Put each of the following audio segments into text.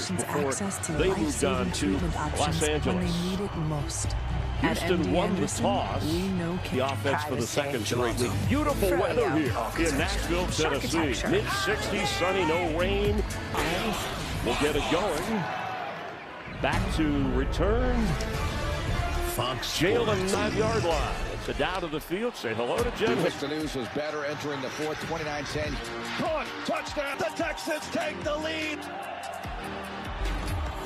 before access to they moved on to Los Angeles. When they need it most. Houston won the toss. The offense for the second straight week. Beautiful weather here in Nashville, Tennessee. Mid-60s, sunny, no rain. We'll get it going. Back to return. Fox Jalen 9-yard line. To down to the field. Say hello to Jim. Mr. News was better entering the fourth, 29-10. caught. Touchdown. The Texans take the lead.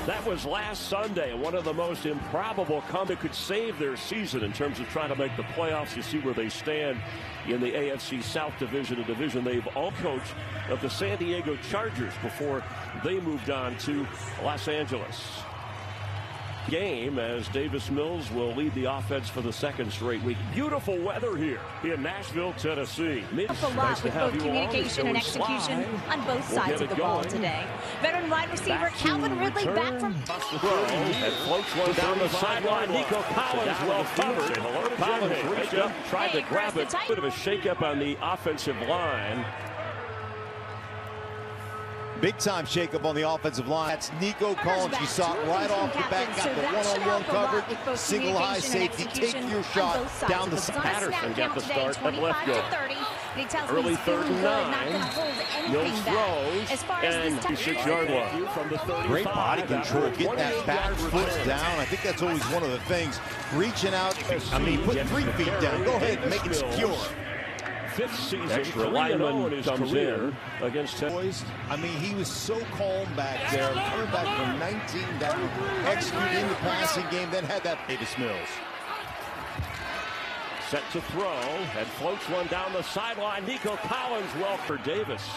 That was last Sunday. One of the most improbable that could save their season in terms of trying to make the playoffs. You see where they stand in the AFC South Division, a division they've all coached of the San Diego Chargers before they moved on to Los Angeles. Game as Davis Mills will lead the offense for the second straight week. Beautiful weather here in Nashville, Tennessee. A lot with both communication and execution on both sides of the ball today. Veteran wide receiver Calvin Ridley back from and floats one down the sideline. Nico Collins well covered. Collins reached up, tried to grab it. Bit of a shakeup on the offensive line. Big time shakeup on the offensive line. That's Nico Collins. You saw it right off the bat. Got the one-on-one coverage. Single high safety. Take your shot down the side. Patterson got the start at left guard. Early 3rd and 9. Mills throws and 6-yard line from the 35. Great body control. Get that back foot down. I think that's always one of the things. Reaching out. I mean, put 3 feet down. Go ahead and make it secure. 5th season, extra lineman comes in against boys. I mean, he was so calm back there, coming back from 19 down, executing the passing game, then had that Davis Mills. Set to throw and floats one down the sideline. Nico Collins well for Davis.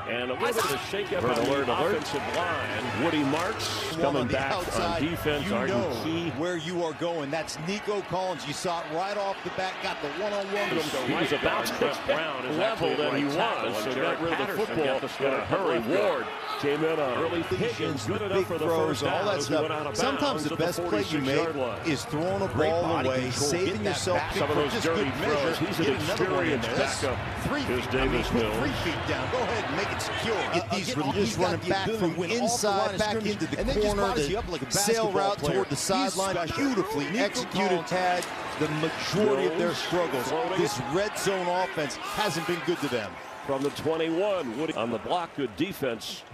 And a little bit of a shake-up on the offensive line. Woody Marks coming back on defense. You know key where you are going. That's Nico Collins. You saw it right off the bat. Got the one-on-one. He was about to Brown leveled, and he was. So got rid of the football. Got a hurry. Ward came in on early Higgins. Good enough for the first down. All that stuff. Sometimes the best play you make is throwing a ball away, saving yourself some of those dirty throws. He's an experienced backup. Here's Davis Mills. 3 feet down. Go ahead and make it secure. Get these just running back from inside back into the corner. The sail route toward the sideline. Beautifully executed. Had the majority of their struggles. This red zone offense hasn't been good to them. From the 21, Woody on the block. Good defense.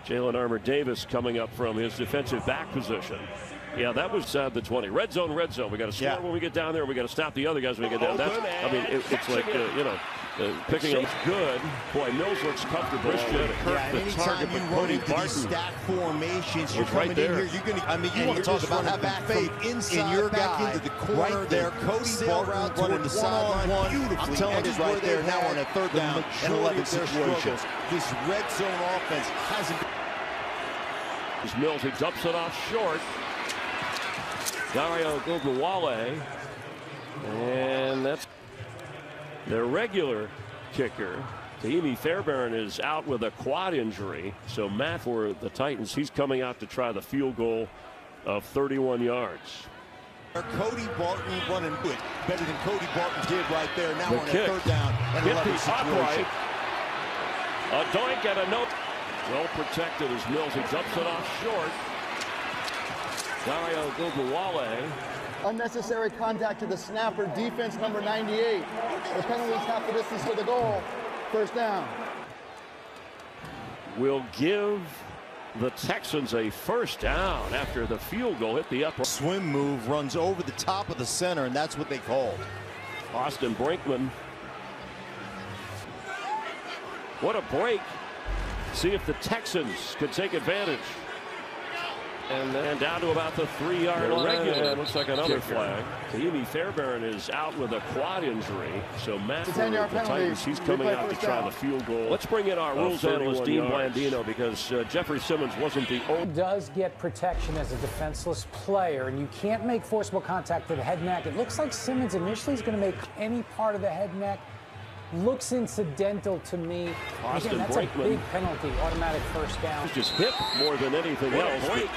Jalen Armour Davis coming up from his defensive back position. Yeah, that was the 20. Red zone, red zone. We got to score when we get down there. We got to stop the other guys when we get down. That's, I mean, it's like you know, picking up good. Boy, Mills looks comfortable. Christian Kirk, the target, but Cody Barton. Stack formations. You're right there. You're going to. I mean, you want to talk about having faith inside, in your guy into the corner right there. Cody Barton running the sideline beautifully. I'm telling you right there. Now on a 3rd down and 11 situation. This red zone offense hasn't. As Mills, he dumps it off short. Dario Ogunbowale, and that's their regular kicker. Tahimi Fairbairn is out with a quad injury, so Matt for the Titans, he's coming out to try the field goal of 31 yards. Cody Barton running good, better than Cody Barton did right there. Now the on kick. a 3rd down and 11 situation. A doink and a note. Well protected as Mills, he dumps it off short. Dario Ogunbowale. Unnecessary contact to the snapper, defense number 98. The penalty is half the distance to the goal. 1st down. Will give the Texans a 1st down after the field goal hit the upper. Swim move runs over the top of the center, and that's what they called. Austin Brinkman. What a break. See if the Texans could take advantage. And then down to about the 3-yard line. Regular. Looks like another flag. Tahimi Fairbairn is out with a quad injury. So Matt for the Titans, he's coming out to try the field goal. Let's bring in our rules analyst, Dean Blandino, because Jeffrey Simmons wasn't the only. Does get protection as a defenseless player, and you can't make forcible contact to the head neck. It looks like Simmons initially is going to make any part of the head neck. Looks incidental to me. Austin Again, that's Brinkman. a big penalty, automatic 1st down. Just hip more than anything else.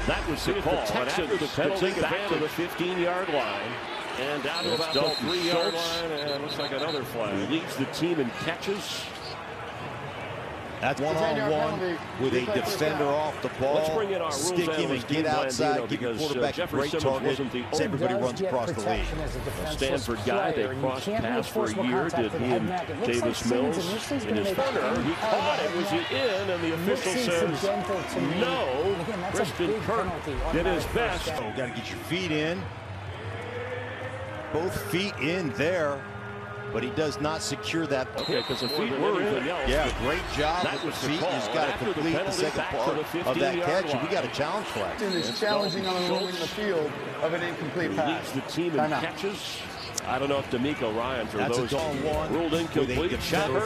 That was the call. The Texans the penalty back to the 15-yard line. And down to about the 3-yard line. And looks like another flag. He leads the team in catches. That's one-on-one with a defender off the ball. Let's bring in our stick him and get outside, give your quarterback a great target. Everybody runs across the league. Stanford guy, they crossed pass for a year. Did he and Davis Mills in his corner? He caught it. Was he in? And the official says no. Christian Kirk did his best. Oh, got to get your feet in. Both feet in there. But he does not secure that. Okay, because the feet were in. Yeah, great job with the feet. He's got to complete the second part of that catch, and we got a challenge flag. It's challenging on the moving the field of an incomplete pass. Leads the team in catches. I don't know if D'Amico Ryan for those ruled incomplete. Chapper,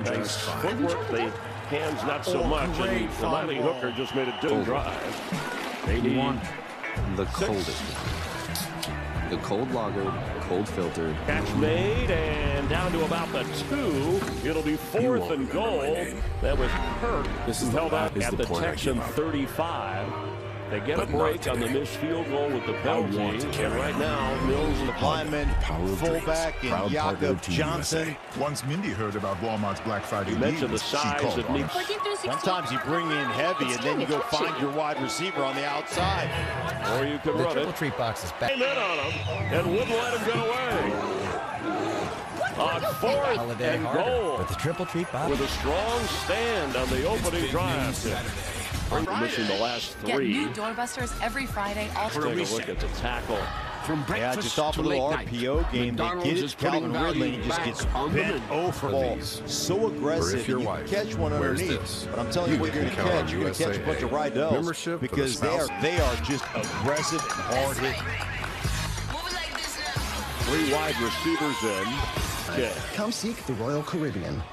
nice footwork. The hands not so much. And the Miley Hooker just made a good drive. They need the coldest. The cold lagered, cold filtered. Catch made and down to about the 2. It'll be 4th and goal. That was Kirk. This is held out at the Texan 35. They get a break on the missed field goal with the penalty. And right now, Mills is the lineman, fullback, and Jakob Johnson. Once Mindy heard about Walmart's Black Friday mentioned the size of Nick. Sometimes you bring in heavy, and then you go find your wide receiver on the outside. Or you can run it. Triple treat box is back. Came in on him and wouldn't let him get away. On 4th and goal. With the triple treat box. With a strong stand on the opening drive. Missing the last 3. Get new doorbusters every Friday. Take a look at the tackle. From breakfast just off a little RPO game, they get it. Calvin Ridley just gets bent over the ball. So aggressive. You can catch one underneath. But I'm telling you what you're going to catch. You're going to catch a bunch of Rydell's because they are just aggressive and hard hitting. 3 wide receivers in. Okay. Come seek the Royal Caribbean.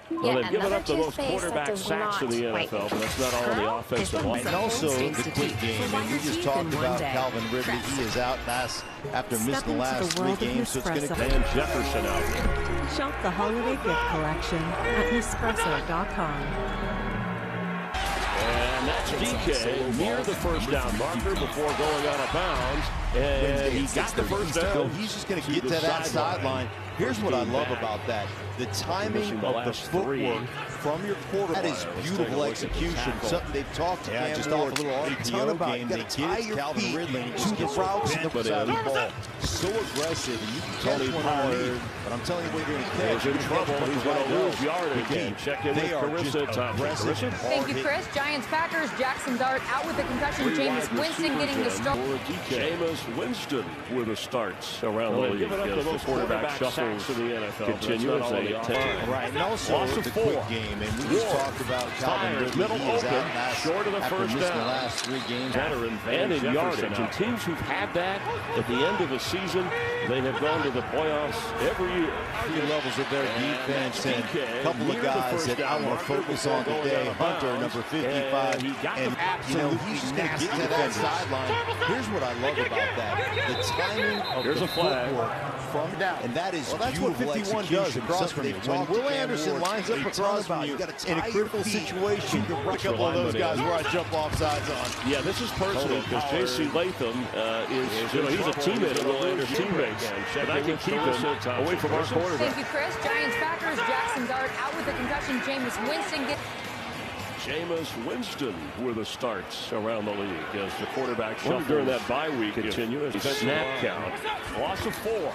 Well, they've given up the most quarterback sacks in the NFL, but that's not all on the offensive line. And also the quick game. And we just talked about Calvin Ridley. He is out after missing the last 3 games, so it's going to Dan Jefferson out there. Shop the holiday gift collection at Nespresso.com. And that's DK near the first down marker before going out of bounds. And he got the first down. He's just going to get to that sideline. Here's what I love about that. The timing of the footwork from your quarterback. That is beautiful execution. Something they've talked to Cam just off a little RPO game. They get it, Calvin Ridley, and he just gets routes in the side of the ball. So aggressive, and you can catch one underneath. But I'm telling you what you're going to catch. He's in trouble. He's going to lose yardage. And check in with Carissa Thompson. Thank you, Chris. Giants, Packers. Jackson Dart out with the concussion. Jameis Winston getting the start. Jameis Winston with the starts around the league. As the quarterback shuffles in the NFL. Continues right, and also the quick game, and we just talked about Calvin Ridley. Middle open, short of the first down. The last 3 games. And in yardage. And teams who've had that at the end of the season, they have gone to the playoffs every year. 3 levels of their defense, and a couple of guys that I want to focus on today. Hunter, number 55, and he's just going to get to that sideline. Here's what I love about that: the timing of the footwork from down, and that is beautiful execution. Does across from you. When Will Anderson lines up across from you in a critical situation, a couple of those guys where I jump off sides on. Yeah, this is personal because J.C. Latham is, he's a teammate of Will Anderson's teammates, and I can keep him away from our quarterback. Thank you, Chris. Giants, Packers. Jackson Dart out with the concussion. Jameis Winston Jameis Winston were the starts around the league as the quarterback shuffle during that bye week continues. Snap count. Loss of 4.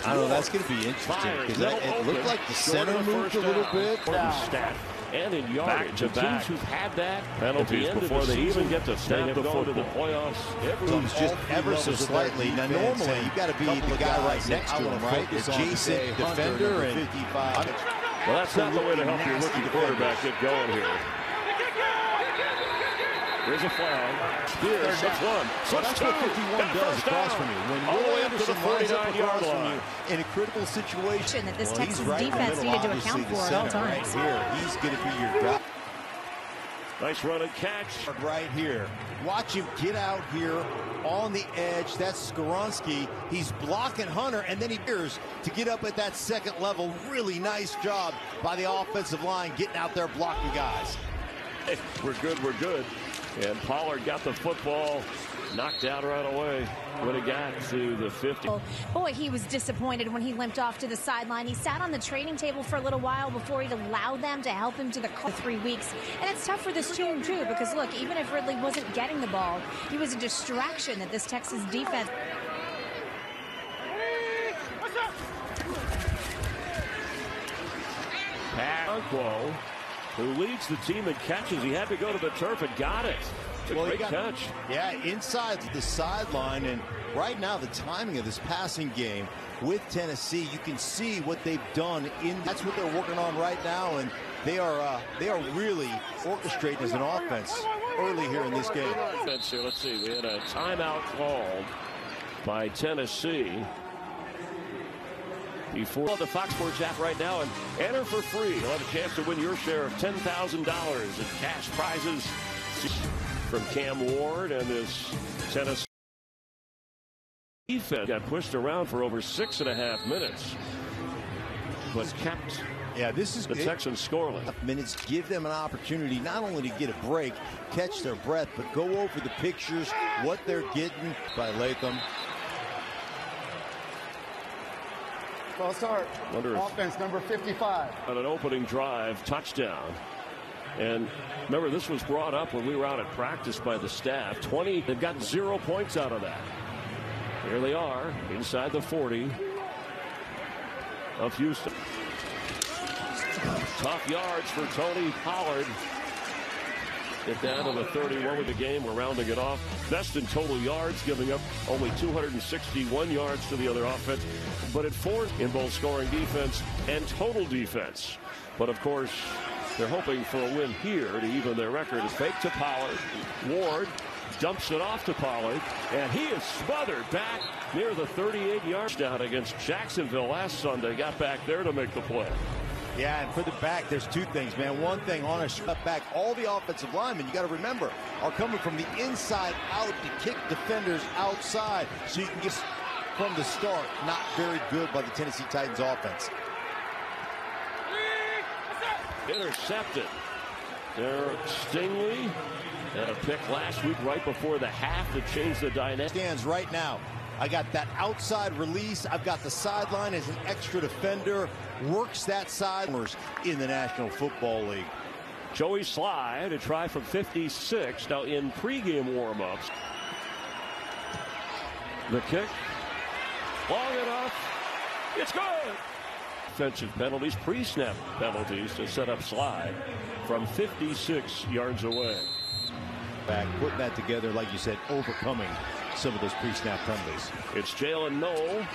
I don't know, that's going to be interesting because it looked like the center moved a little bit. Stat. And in yardage, the teams who've had that penalties before they even get to snap the foot to the playoffs. Moves just ever so slightly. Now normally you've got to be the guy right next to him, right? Adjacent defender and 55. Well, that's not the way to help your rookie quarterback get going here. There's a flag. Spears, 6-1. Well, that's what 51 does across from you. When Will Anderson lines up across from you in a critical situation, that this Texas defense needed to account for at all times. Right here, he's going to be your guy. Nice run and catch. Right here. Watch him get out here on the edge. That's Skoronski. He's blocking Hunter, and then he appears to get up at that second level. Really nice job by the offensive line getting out there blocking guys. say, we're good, we're good. And Pollard got the football knocked out right away when it got to the 50. Boy, he was disappointed when he limped off to the sideline. He sat on the training table for a little while before he'd allow them to help him to the 3 weeks. And it's tough for this team, too, because, look, even if Ridley wasn't getting the ball, he was a distraction that this Texas defense... Okonkwo, who leads the team in catches. He had to go to the turf and got it. It's a great catch. Yeah, inside the sideline. And right now, the timing of this passing game with Tennessee, you can see what they've done. That's what they're working on right now. And they are really orchestrating as an offense early here in this game. Let's see. We had a timeout called by Tennessee. Before the Fox Sports app right now and enter for free. You'll have a chance to win your share of $10,000 in cash prizes from Cam Ward and this Tennessee defense got pushed around for over 6.5 minutes, but kept the Texans scoreless. Minutes give them an opportunity not only to get a break, catch their breath, but go over the pictures, what they're getting by Latham. False start. Offense number 55. On an opening drive, touchdown. And remember, this was brought up when we were out at practice by the staff. They've gotten 0 points out of that. Here they are inside the 40 of Houston. Tough yards for Tony Pollard. Get down to the 31 with the game. We're rounding it off. Best in total yards, giving up only 261 yards to the other offense. But at 4th in both scoring defense and total defense. But of course, they're hoping for a win here to even their record. It's fake to Pollard. Ward dumps it off to Pollard, and he is smothered back near the 38-yard down against Jacksonville last Sunday. Got back there to make the play. Yeah, and for the back, there's two things, man. One thing, on a shut back, all the offensive linemen, you got to remember, are coming from the inside out to kick defenders outside. So you can get from the start, not very good by the Tennessee Titans offense. Intercepted. Derek Stingley had a pick last week right before the half to change the dynamic. Stands right now. I got that outside release. I've got the sideline as an extra defender. Works that side in the National Football League. Joey Sly to try from 56. Now in pregame warmups. The kick. Long enough. It's good. Offensive penalties, pre-snap penalties to set up Sly from 56 yards away. Back, putting that together, like you said, overcoming some of those pre-snap penalties. It's Jalen Noel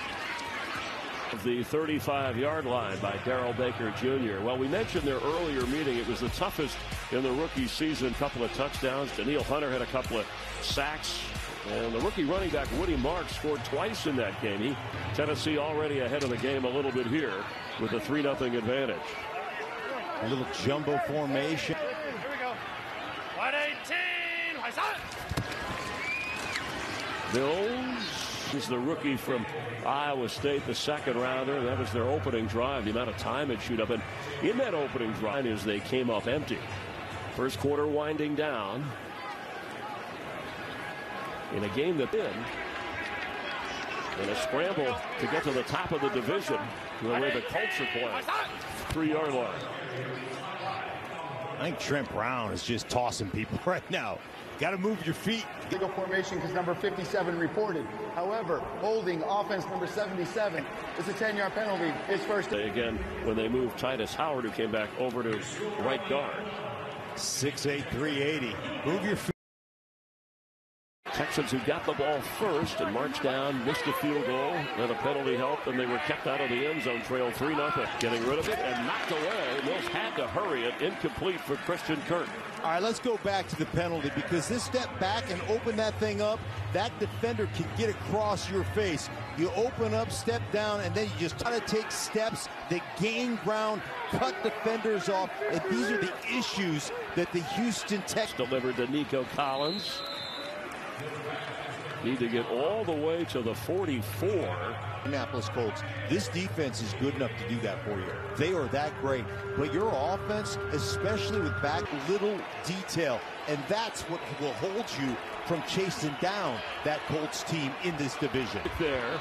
of the 35-yard line by Darrell Baker Jr. Well, we mentioned their earlier meeting. It was the toughest in the rookie season. A couple of touchdowns. Daniil Hunter had a couple of sacks. And the rookie running back Woody Marks scored twice in that game. Tennessee already ahead of the game a little bit here with a 3-0 advantage. A little jumbo formation. Here we go. 118. Bills is the rookie from Iowa State, the second rounder. That was their opening drive. The amount of time it chewed up. And in that opening drive is they came up empty. First quarter winding down. In a game that in a scramble to get to the top of the division, the way the Colts are playing. 3-yard line. I think Trent Brown is just tossing people right now. Got to move your feet. Legal formation because number 57 reported. However, holding offense number 77 is a 10-yard penalty. It's first. Again, when they moved Titus Howard, who came back over to right guard. 6'8", 380. Move your feet. Texans who got the ball first and marched down, missed a field goal, then a penalty helped, and they were kept out of the end zone, trail 3-0. Getting rid of it and knocked away. Mills had to hurry it, incomplete for Christian Kirk. All right, let's go back to the penalty because this step back and open that thing up, that defender can get across your face. You open up, step down, and then you just try to take steps that gain ground, cut defenders off, and these are the issues that the Houston Texans delivered to Nico Collins. Need to get all the way to the 44. Indianapolis Colts, this defense is good enough to do that for you. They are that great. But your offense, especially with back little detail, and that's what will hold you from chasing down that Colts team in this division. There.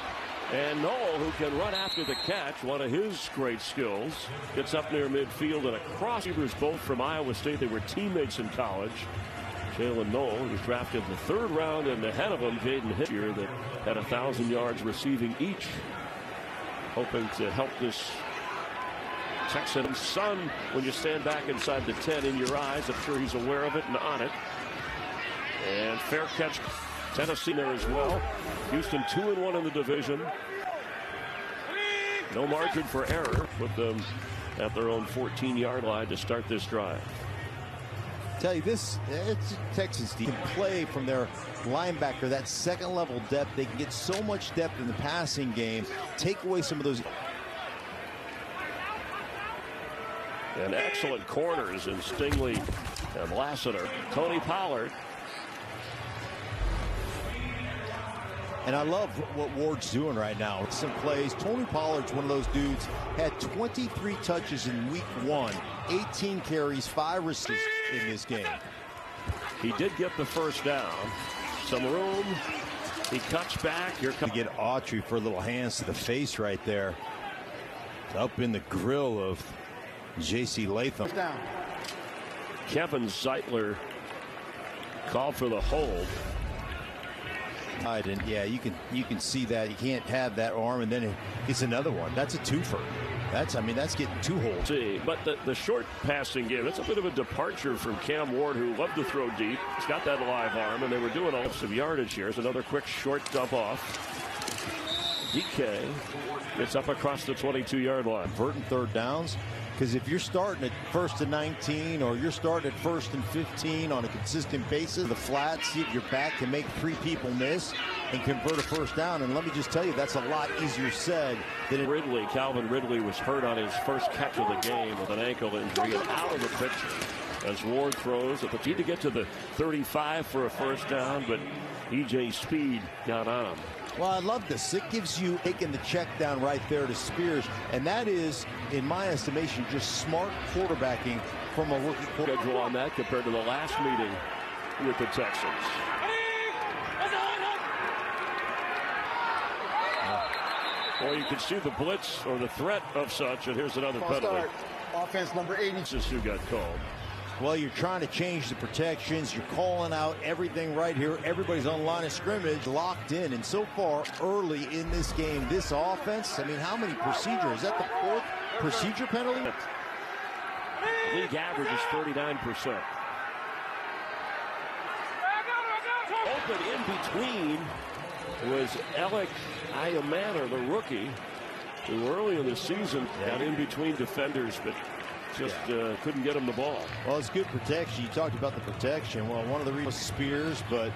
And Noel, who can run after the catch, one of his great skills, gets up near midfield and across. Receivers both from Iowa State. They were teammates in college. Jalen Noel was drafted in the 3rd round, and ahead of him, Jaden Hitcher, that had 1,000 yards receiving each, hoping to help this Texan son when you stand back inside the 10 in your eyes. I'm sure he's aware of it and on it. And fair catch. Tennessee there as well. Houston 2-1 in the division. No margin for error. Put them at their own 14-yard line to start this drive. Tell you this, it's Texas team can play from their linebacker, that second level depth. They can get so much depth in the passing game, take away some of those. And excellent corners in Stingley and Lassiter. Tony Pollard. And I love what Ward's doing right now. Some plays. Tony Pollard's one of those dudes. Had 23 touches in week 1, 18 carries, 5 receptions in this game. He did get the first down. Some room. He cuts back. Here comes. Get Autry for a little hands to the face right there. Up in the grill of J.C. Latham. Kevin Zeitler called for the hold. And yeah, you can see that you can't have that arm, and then it's another one. That's a twofer. That's getting 2 holds. See, but the short passing game, that's a bit of a departure from Cam Ward, who loved to throw deep. He's got that live arm, and they were doing all some yardage here. Here's another quick short dump off. DK gets up across the 22-yard line. Converting 3rd downs. Because if you're starting at 1st and 19, or you're starting at 1st and 15 on a consistent basis, the flats, see if your back can make 3 people miss and convert a 1st down. And let me just tell you, that's a lot easier said than it. Ridley, Calvin Ridley was hurt on his first catch of the game with an ankle injury and out of the picture. As Ward throws, at the need to get to the 35 for a 1st down, but EJ Speed got on him. Well, I love this. It gives you taking the check down right there to Spears, and that is, in my estimation, just smart quarterbacking from a rookie quarterback. Schedule on that compared to the last meeting with the Texans. Well, you can see the blitz or the threat of such, and here's another penalty. Offense number 80. This is who got called. Well, you're trying to change the protections. You're calling out everything right here. Everybody's on the line of scrimmage, locked in. And so far, early in this game, this offense, I mean, how many procedures? Is that the 4th procedure penalty? League average is 39%. Open in between was Alec Ayamana, the rookie, who early in the season got in between defenders, but just couldn't get him the ball. Well, it's good protection. You talked about the protection. Well, one of the reasons was Spears, but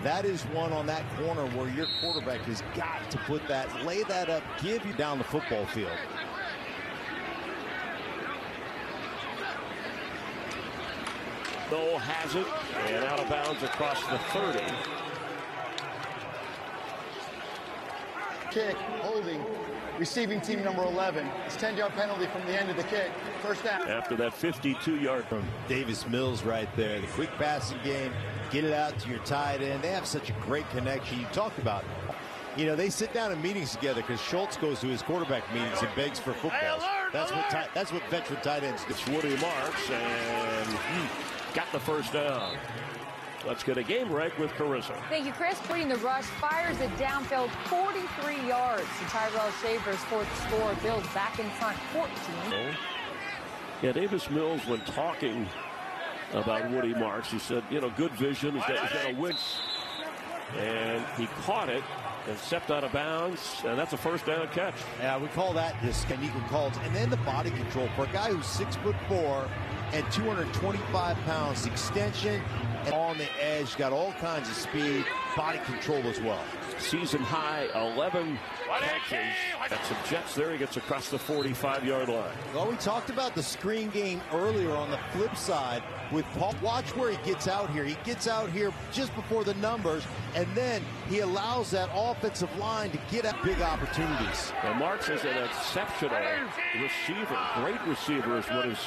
that is one on that corner where your quarterback has got to put that, lay that up, give you down the football field. Noel has it, and out of bounds across the 30. Kick, holding, receiving team number 11. It's 10-yard penalty from the end of the kick. 1st down. After that 52-yard from Davis Mills right there. The quick passing game, get it out to your tight end. They have such a great connection. You talked about, you know, they sit down in meetings together because Schultz goes to his quarterback meetings and begs for footballs. That's what veteran tight ends do. It's Woody Marks, and he got the 1st down. Let's get a game break with Carissa. Thank you, Chris. Bringing the rush, fires it downfield 43 yards to Tyrell Shavers' 4th score. Bills back in front 14. Yeah, Davis Mills, when talking about Woody Marks, he said, you know, good vision. He's got a win. And he caught it and stepped out of bounds, and that's a 1st down catch. Yeah, we call that the Scanico calls. And then the body control for a guy who's 6'4", and 225 pounds. Extension and on the edge, got all kinds of speed, body control as well. Season high 11 catches. Got some jets there. He gets across the 45-yard line. Well, we talked about the screen game earlier on the flip side with Paul. Watch where he gets out here. He gets out here just before the numbers, and then he allows that offensive line to get at big opportunities. Well, Marks is an exceptional receiver. Great receiver is what his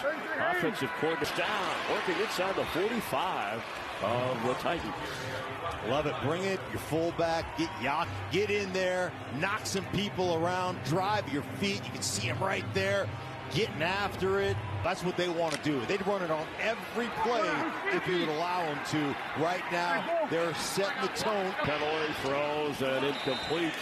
offensive coordinator down, working inside the 45 of the Titans. Love it. Bring it. Your fullback. Get in there. Knock some people around. Drive your feet. You can see him right there. Getting after it. That's what they want to do. They'd run it on every play if you would allow them to. Right now, they're setting the tone. Penalty throws and incomplete.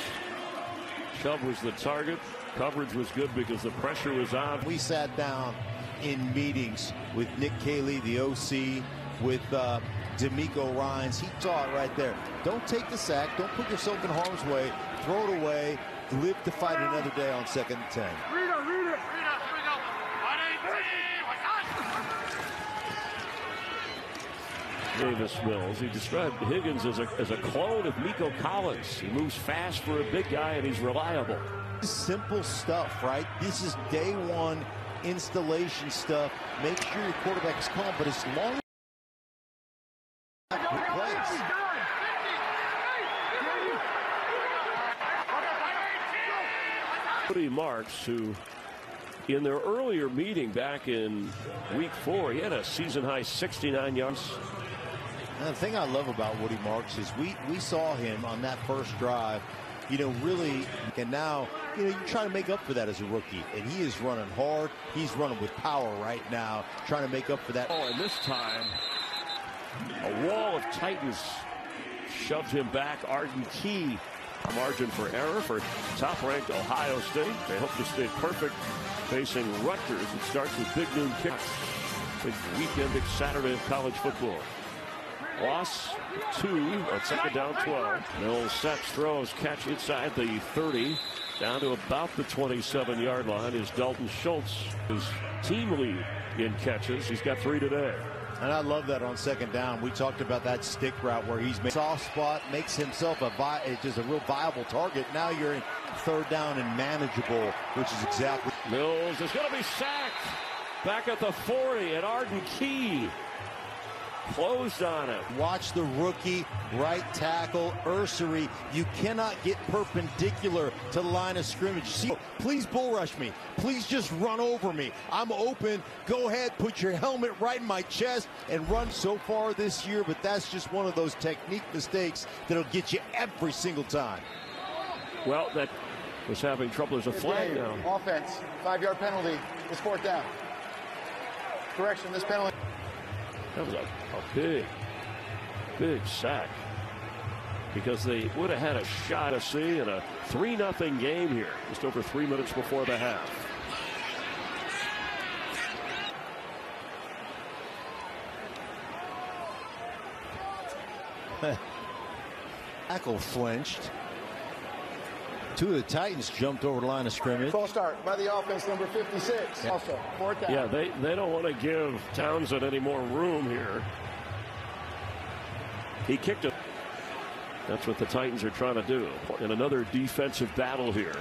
Chubb was the target. Coverage was good because the pressure was on. We sat down in meetings with Nick Caley, the OC, with D'Amico Ryans. He saw it right there. Don't take the sack. Don't put yourself in harm's way. Throw it away. Live to fight another day on 2nd and 10. Davis Mills. He described Higgins as a clone of Nico Collins. He moves fast for a big guy, and he's reliable. Simple stuff, right? This is day one installation stuff. Make sure your quarterback is calm, but as long as Cody Marks, who in their earlier meeting back in week 4, he had a season-high 69 yards. And the thing I love about Woody Marks is we saw him on that first drive, really, and now, you try to make up for that as a rookie. And he is running hard. He's running with power right now, trying to make up for that. Oh, and this time, a wall of Titans shoved him back. Arden Key, a margin for error for top-ranked Ohio State. They hope to stay perfect facing Rutgers. It starts with big noon kicks. Big weekend, big Saturday of college football. Loss 2 on 2nd down 12. Mills sets, throws, catch inside the 30. Down to about the 27-yard line is Dalton Schultz, his team lead in catches. He's got 3 today. And I love that on 2nd down. We talked about that stick route where he's made soft spot, makes himself just a real viable target. Now you're in 3rd down and manageable, which is exactly. Mills is going to be sacked back at the 40, and Arden Key closed on it. Watch the rookie right tackle, Ursery. You cannot get perpendicular to the line of scrimmage. See, please bull rush me. Please just run over me. I'm open. Go ahead, put your helmet right in my chest and run. So far this year, but that's just one of those technique mistakes that'll get you every single time. Well, that was having trouble. There's a flag now. Offense, 5-yard penalty. It's 4th down. Correction, this penalty. That was a big sack, because they would have had a shot of C in a 3-0 game here, just over 3 minutes before the half. Tackle flinched. 2 of the Titans jumped over the line of scrimmage. False start by the offense, number 56. Yeah. Also, 4th down. Yeah, they don't want to give Townsend any more room here. He kicked it. That's what the Titans are trying to do in another defensive battle here.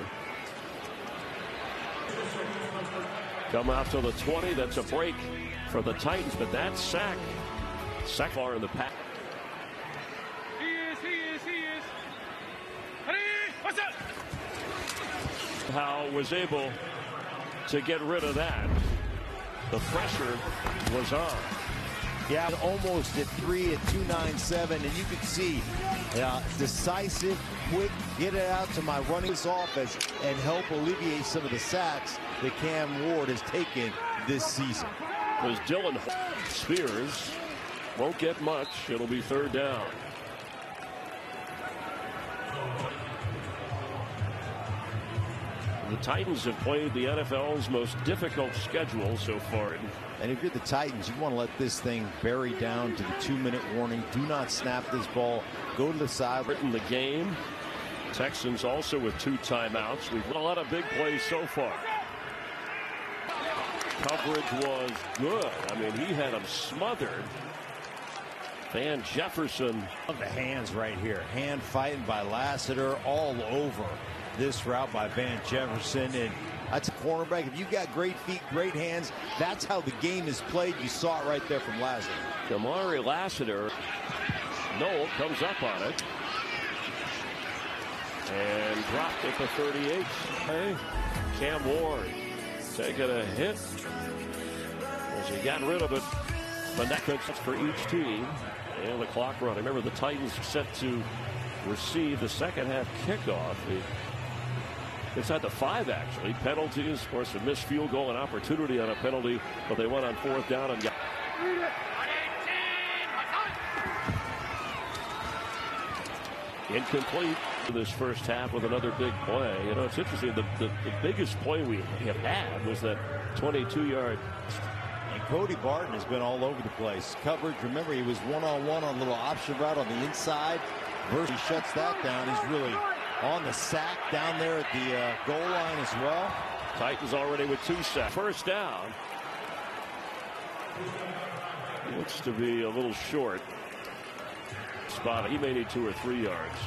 Come out to the 20. That's a break for the Titans, but that sack far in the pack. Howe was able to get rid of that. The pressure was on. Yeah, almost at 3 at 2.97, and you can see decisive, quick, get it out to my running offense and help alleviate some of the sacks that Cam Ward has taken this season. Because Dylan Spears won't get much. It'll be 3rd down. The Titans have played the NFL's most difficult schedule so far. And if you're the Titans, you want to let this thing bury down to the 2-minute warning. Do not snap this ball. Go to the side. In the game. Texans also with 2 timeouts. We've had a lot of big plays so far. Coverage was good. I mean, he had him smothered. Van Jefferson. Of the hands right here. Hand fighting by Lassiter all over this route by Van Jefferson. And that's a cornerback. If you've got great feet, great hands, that's how the game is played. You saw it right there from Lassiter. Kamari Lassiter. Noel comes up on it. And dropped at the 38. Hey, Cam Ward taking a hit as he got rid of it. But that comes for each team. And the clock running. Remember, the Titans are set to receive the second half kickoff. Inside the 5, actually. Penalties, of course, a missed field goal, an opportunity on a penalty, but they went on 4th down and got. Incomplete in this first half with another big play. You know, it's interesting. The biggest play we have had was that 22-yard. And Cody Barton has been all over the place. Coverage, remember, he was one-on-one on a little option route on the inside. Versus he shuts that down. He's really on the sack down there at the goal line as well. Titans already with 2 sacks. First down. Looks to be a little short. Spot. He may need 2 or 3 yards.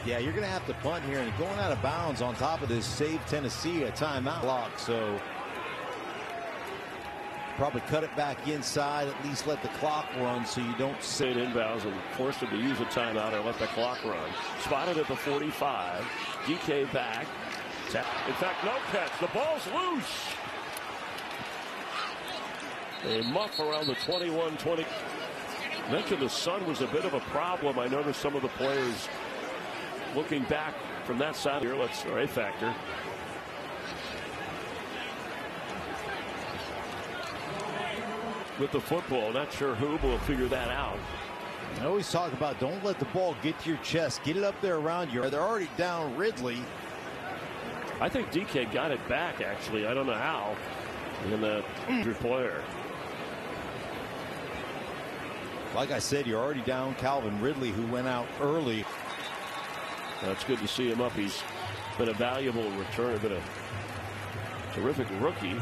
Yeah, you're going to have to punt here, and going out of bounds on top of this save Tennessee a timeout block. So probably cut it back inside, at least let the clock run so you don't sit inbounds and force him to use a timeout or let the clock run. Spotted at the 45. DK back. In fact, no catch. The ball's loose. A muff around the 21-20. Mentioned the sun was a bit of a problem. I noticed some of the players looking back from that side here. Let's a factor. With the football, not sure who will figure that out. I always talk about don't let the ball get to your chest. Get it up there around you. They're already down Ridley. I think DK got it back, actually. I don't know how. In the injured player. Like I said, you're already down Calvin Ridley, who went out early. That's good to see him up. He's been a valuable returner, been a terrific rookie.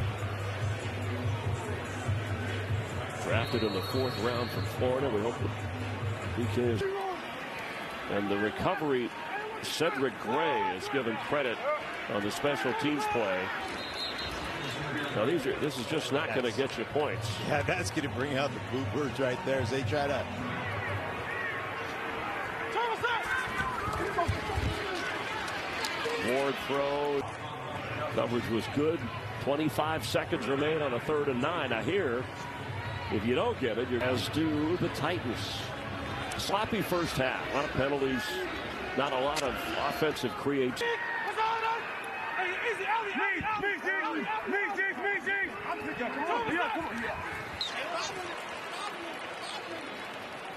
Drafted in the 4th round from Florida. We hope that DK is. And the recovery, Cedric Gray is given credit on the special teams play. Now this is just not going to get you points. Yeah, that's going to bring out the Boo Birds right there as they try to. Ward throw. Coverage was good. 25 seconds remain on a 3rd and 9. Now here, if you don't get it, as do the Titans. Sloppy first half. A lot of penalties. Not a lot of offensive creativity.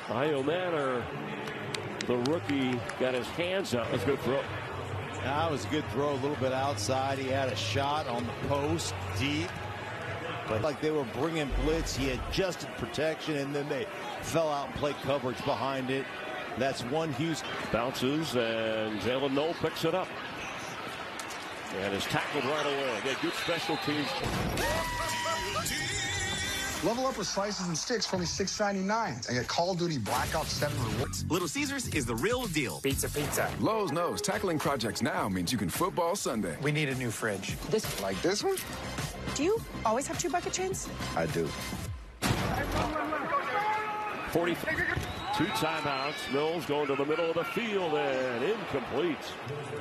Io Manor, the rookie, got his hands up. That's a good throw. That was a good throw, a little bit outside. He had a shot on the post, deep. But like they were bringing blitz, he adjusted protection, and then they fell out and played coverage behind it. That's one Houston. Bounces, and Jalen Noel picks it up. And is tackled right away. Again, good special teams. Level up with slices and sticks for only $6.99. And get Call of Duty Black Ops 7 rewards. Little Caesars is the real deal. Pizza, pizza. Lowe's knows tackling projects now means you can football Sunday. We need a new fridge. This like this one? Do you always have 2 bucket chains? I do. 40. 2 timeouts. Mills going to the middle of the field and incomplete.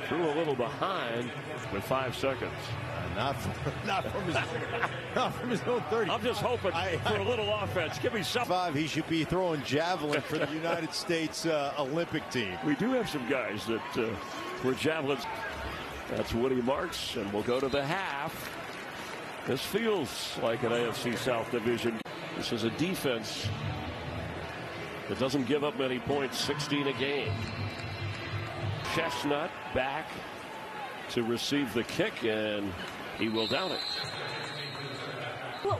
Threw a little behind with 5 seconds. Not from his own 30. I'm just hoping for a little offense. Give me something. 5, he should be throwing javelin for the United States Olympic team. We do have some guys that were javelins. That's Woody Marks, and we'll go to the half. This feels like an AFC South division. This is a defense that doesn't give up many points, 16 a game. Chestnut back to receive the kick, and he will down it.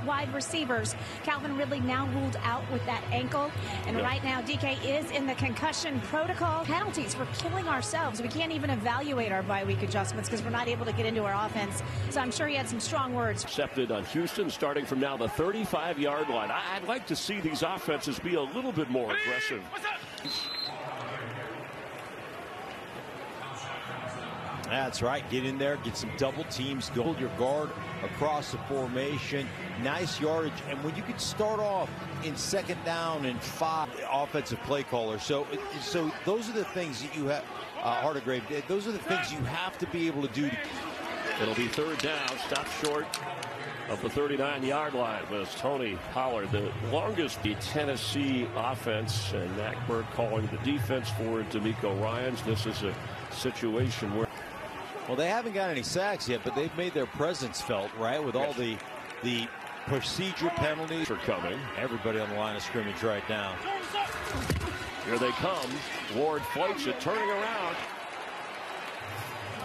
Wide receivers. Calvin Ridley now ruled out with that ankle. And right now, DK is in the concussion protocol. Penalties for killing ourselves. We can't even evaluate our bye-week adjustments because we're not able to get into our offense. So I'm sure he had some strong words. Accepted on Houston, starting from now the 35-yard line. I'd like to see these offenses be a little bit more aggressive. That's right. Get in there, get some double teams, go your guard across the formation. Nice yardage. And when you can start off in 2nd down and 5, offensive play caller. So those are the things that you have, Hardegrave, those are the things you have to be able to do. It'll be 3rd down, stop short of the 39-yard line. But it's Tony Pollard, the longest the Tennessee offense, and Mac Berg calling the defense for D'Amico Ryans. This is a situation where, well, they haven't got any sacks yet, but they've made their presence felt, right, with all the procedure penalties are coming. Everybody on the line of scrimmage right now. Here they come. Ward floats it, turning around.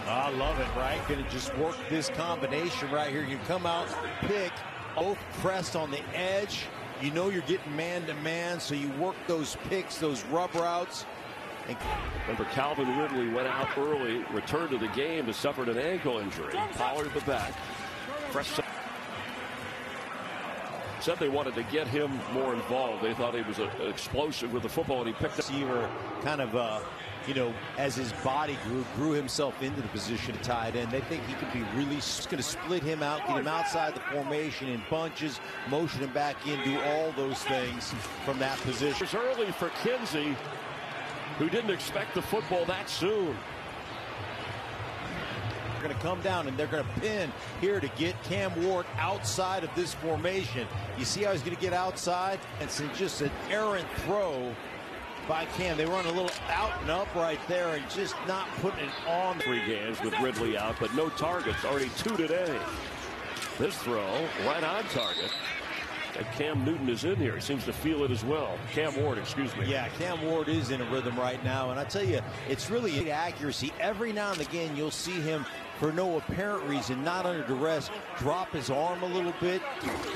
I love it, right? Going to just work this combination right here. You come out, pick, both pressed on the edge. You know you're getting man-to-man, so you work those picks, those rub routes. Remember, Calvin Ridley went out early, returned to the game, but suffered an ankle injury. Pollard at the back. Said they wanted to get him more involved. They thought he was explosive with the football, and he picked up. Receiver kind of, you know, as his body grew himself into the position of tight end. They think he could be really going to split him out, get him outside the formation in bunches, motion him back in, do all those things from that position. It was early for Kinsey, who didn't expect the football that soon. They're going to come down and they're going to pin here to get Cam Ward outside of this formation. You see how he's going to get outside? It's just an errant throw by Cam. They run a little out and up right there and just not putting it on. 3 games with Ridley out, but no targets. Already 2 today. This throw right on target. And Cam Newton is in here. He seems to feel it as well. Cam Ward, excuse me. Yeah, Cam Ward is in a rhythm right now. And I tell you, it's really accuracy. Every now and again, you'll see him, for no apparent reason, not under duress, drop his arm a little bit.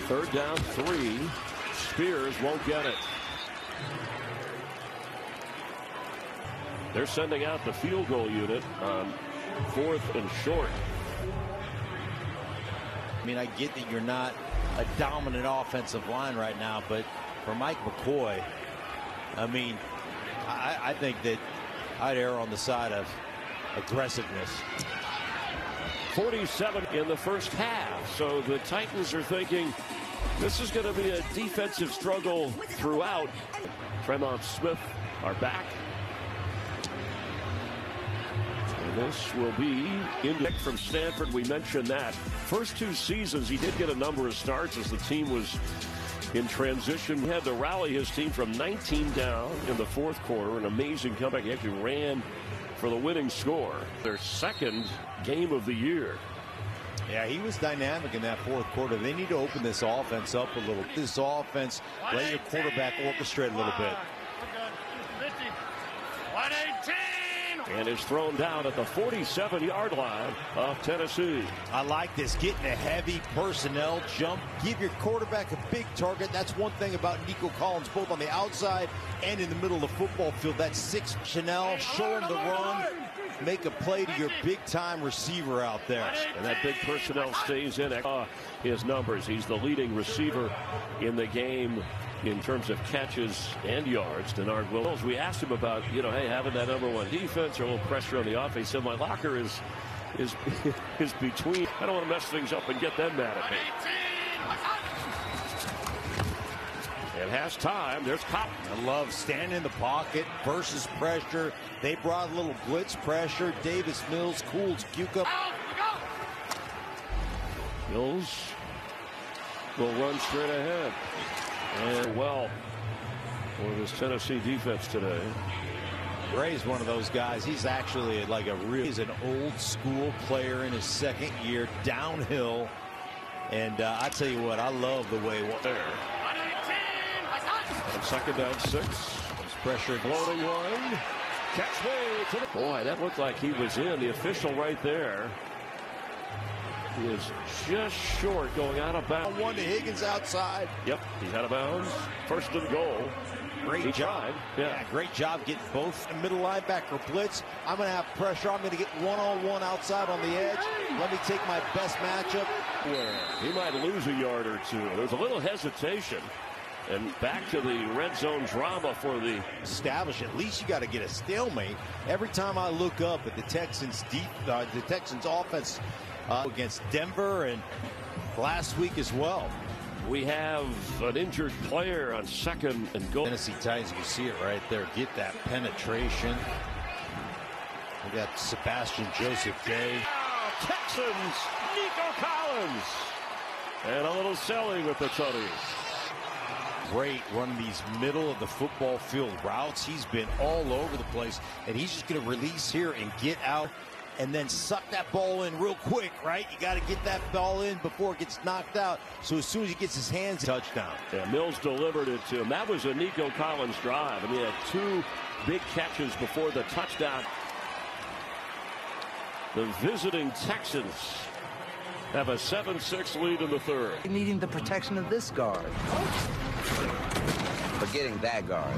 3rd down, 3. Spears won't get it. They're sending out the field goal unit on 4th and short. I mean, I get that you're not a dominant offensive line right now, but for Mike McCoy, I mean, I think that I'd err on the side of aggressiveness. 47 in the first half, so the Titans are thinking this is going to be a defensive struggle throughout. Tremont Smith are back. This will be in from Stanford. We mentioned that. First 2 seasons, he did get a number of starts as the team was in transition. He had to rally his team from 19 down in the 4th quarter. An amazing comeback. He actually ran for the winning score. Their 2nd game of the year. Yeah, he was dynamic in that 4th quarter. They need to open this offense up a little. This offense, let your quarterback orchestrate a little bit. 118. And is thrown down at the 47-yard line of Tennessee. I like this, getting a heavy personnel jump. Give your quarterback a big target. That's one thing about Nico Collins, both on the outside and in the middle of the football field. That's 6 Chanel. Show him the run. Make a play to your big-time receiver out there. And that big personnel stays in his numbers. He's the leading receiver in the game in terms of catches and yards. Denard Williams, we asked him about, you know, hey, having that #1 defense or a little pressure on the offense. He said, my locker is between. I don't want to mess things up and get them mad at me. It has time. There's Cotton. I love standing in the pocket versus pressure. They brought a little blitz pressure. Davis Mills cools Cuca. Mills will run straight ahead. And well, for this Tennessee defense today. Ray's one of those guys. He's actually like he's an old school player in his 2nd year, downhill. And I tell you what, I love the way there. And 2nd down, 6. Pressure floating one. Catch way to the boy. That looked like he was in. The official right there He is just short going out of bounds. One to Higgins outside. Yep, he's out of bounds. First and goal. Great job. Yeah, great job getting both middle linebacker blitz. I'm going to have pressure. I'm going to get one-on-one outside on the edge. Let me take my best matchup. He might lose a yard or two. There's a little hesitation. And back to the red zone drama for the establish. At least you got to get a stalemate. Every time I look up at the Texans offense against Denver and last week as well. We have an injured player on second and goal. Tennessee Titans, you see it right there. Get that penetration. We got Sebastian Joseph Day. Texans, Nico Collins. And a little selling with the Tutties. Great running these middle of the football field routes. He's been all over the place, and he's just going to release here and get out and then suck that ball in real quick, right? You got to get that ball in before it gets knocked out. So as soon as he gets his hands, touchdown. Yeah, Mills delivered it to him. That was a Nico Collins drive, and he had two big catches before the touchdown. The visiting Texans have a 7-6 lead in the third. Needing the protection of this guard. Forgetting that guard.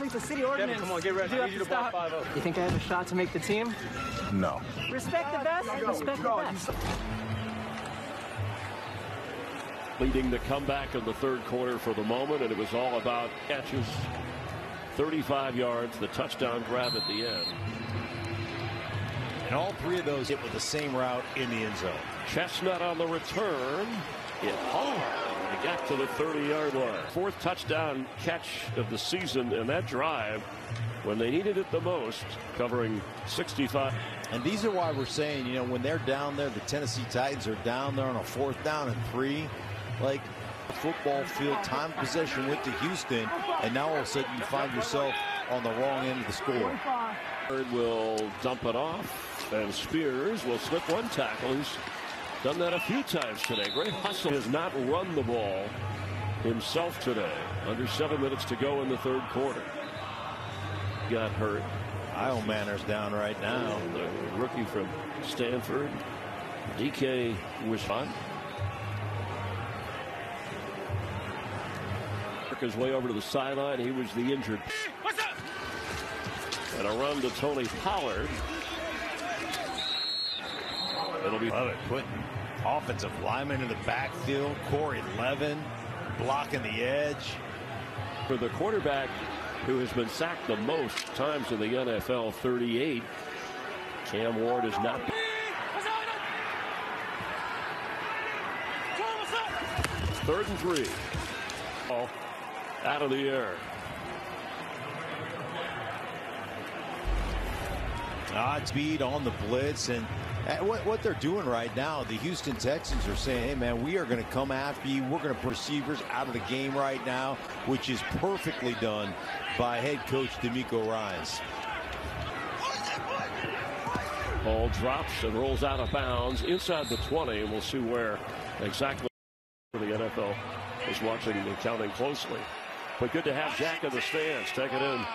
The city ordinance. Kevin, come on, get ready. I need you to block 5-0. You think I have a shot to make the team? No. Respect the best. Respect the best. Leading the comeback in the third quarter for the moment, and it was all about catches. 35 yards, the touchdown grab at the end. And all three of those hit with the same route in the end zone. Chestnut on the return. Hit hard. He got to the 30-yard line. Fourth touchdown catch of the season in that drive when they needed it the most, covering 65. And these are why we're saying, you know, when they're down there, the Tennessee Titans are down there on a 4th down and 3. Like, football field time possession went to Houston, and now all of a sudden you find yourself on the wrong end of the score. Will dump it off, and Spears will slip one tackle. He's done that a few times today. Great hustle. Has not run the ball himself today. Under 7 minutes to go in the third quarter. Got hurt. Io Manner's down right now. The rookie from Stanford. DK was fine. Work his way over to the sideline. He was the injured. What's up? And a run to Tony Pollard. It'll be love it. Putting offensive linemen in the backfield. Corey Levin blocking the edge. For the quarterback who has been sacked the most times in the NFL, 38. Cam Ward is not. Third and 3. Ball out of the air. Odd speed on the blitz, and what they're doing right now, the Houston Texans are saying, hey man, we are going to come after you. We're going to put receivers out of the game right now, which is perfectly done by head coach DeMeco Ryans. Ball drops and rolls out of bounds inside the 20, and we'll see where exactly the NFL is watching and counting closely. But good to have Jack in the stands. Take it in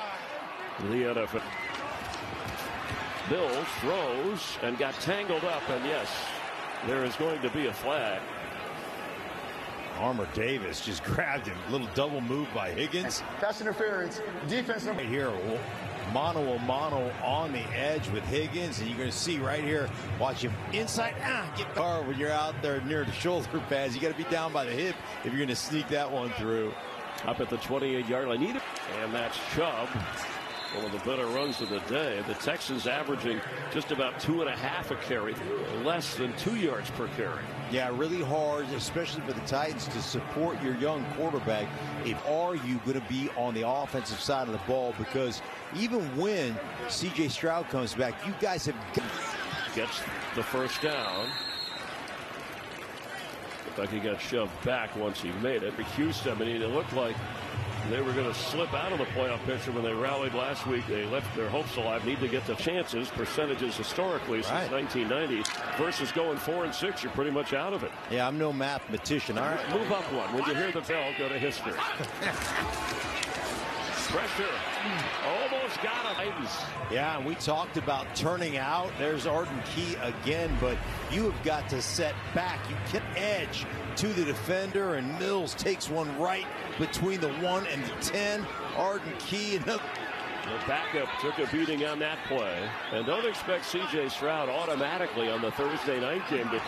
the NFL. Bills throws and got tangled up, and yes, there is going to be a flag. Armour Davis just grabbed him. A little double move by Higgins. Pass interference. Defense number right here. Mano a mano on the edge with Higgins, and you're going to see right here. Watch him inside. Get car when you're out there near the shoulder pads. You got to be down by the hip if you're going to sneak that one through. Up at the 28-yard line. And that's Chubb. One of the better runs of the day. The Texans averaging just about 2.5 a carry, less than 2 yards per carry. Yeah, really hard, especially for the Titans, to support your young quarterback. Are you going to be on the offensive side of the ball? Because even when C.J. Stroud comes back, you guys have gets the first down. Looked like he got shoved back once he made it. Houston, I mean, it looked like they were going to slip out of the playoff picture when they rallied last week. They left their hopes alive. Need to get the chances, percentages historically since 1990 versus going 4-6. You're pretty much out of it. Yeah, I'm no mathematician. All right, move up one. When you hear the bell, go to history. Pressure. Almost got him. Yeah, and we talked about turning out. There's Arden Key again, but you have got to set back. You can edge to the defender, and Mills takes one right between the 1 and the 10. Arden Key. The backup took a beating on that play. And don't expect C.J. Stroud automatically on the Thursday night game. But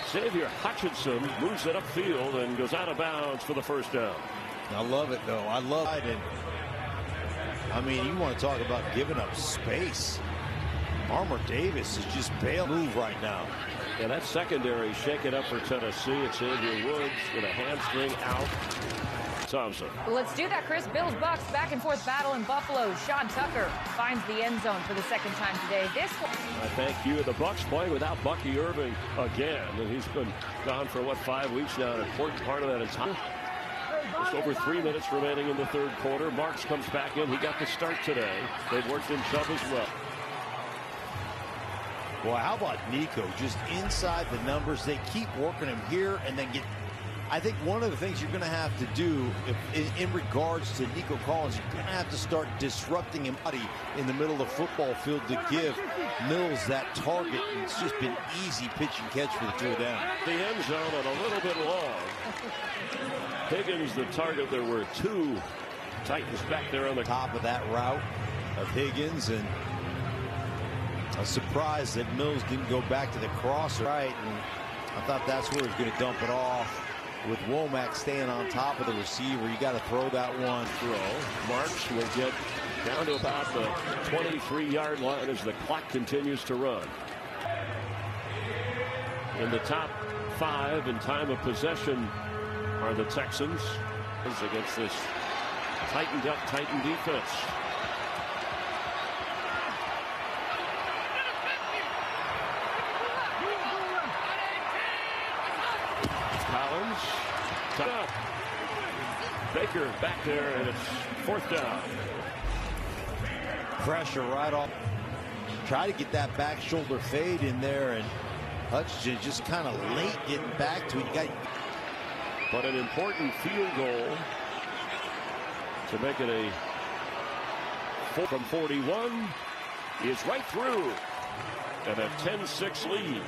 Xavier Hutchinson moves it upfield and goes out of bounds for the first down. I love it, though. I love it. And, I mean, you want to talk about giving up space. Armour Davis is just bail move right now. And that secondary shaking up for Tennessee. It's Xavier Woods with a hamstring out. Thompson. Let's do that, Chris. Bills Bucks back and forth battle in Buffalo. Sean Tucker finds the end zone for the second time today. This one. Thank you. The Bucks playing without Bucky Irving again, and he's been gone for 5 weeks now. An important part of that entire. Just over 3 minutes remaining in the third quarter. Marks comes back in. He got the start today. They've worked in Chubb as well. Boy, how about Nico? Just inside the numbers. They keep working him here and then get. I think one of the things you're going to have to do in regards to Nico Collins, you're going to have to start disrupting him in the middle of the football field to give Mills that target. It's just been easy pitch and catch for the 2 down. The end zone and a little bit long. Higgins the target. There were 2 Titans back there on the top of that route of Higgins, and a surprise that Mills didn't go back to the crosser. Right, and I thought that's where he was going to dump it off. With Womack staying on top of the receiver, you got to throw that one. Marks will get down to about the 23-yard line as the clock continues to run. In the top 5 in time of possession are the Texans against this tightened up Titan defense. Collins, up. Baker back there, and it's 4th down. Pressure right off. Try to get that back shoulder fade in there, and Hutchinson just kind of late getting back to it. But an important field goal to make it a 4 from 41 is right through, and a 10-6 lead.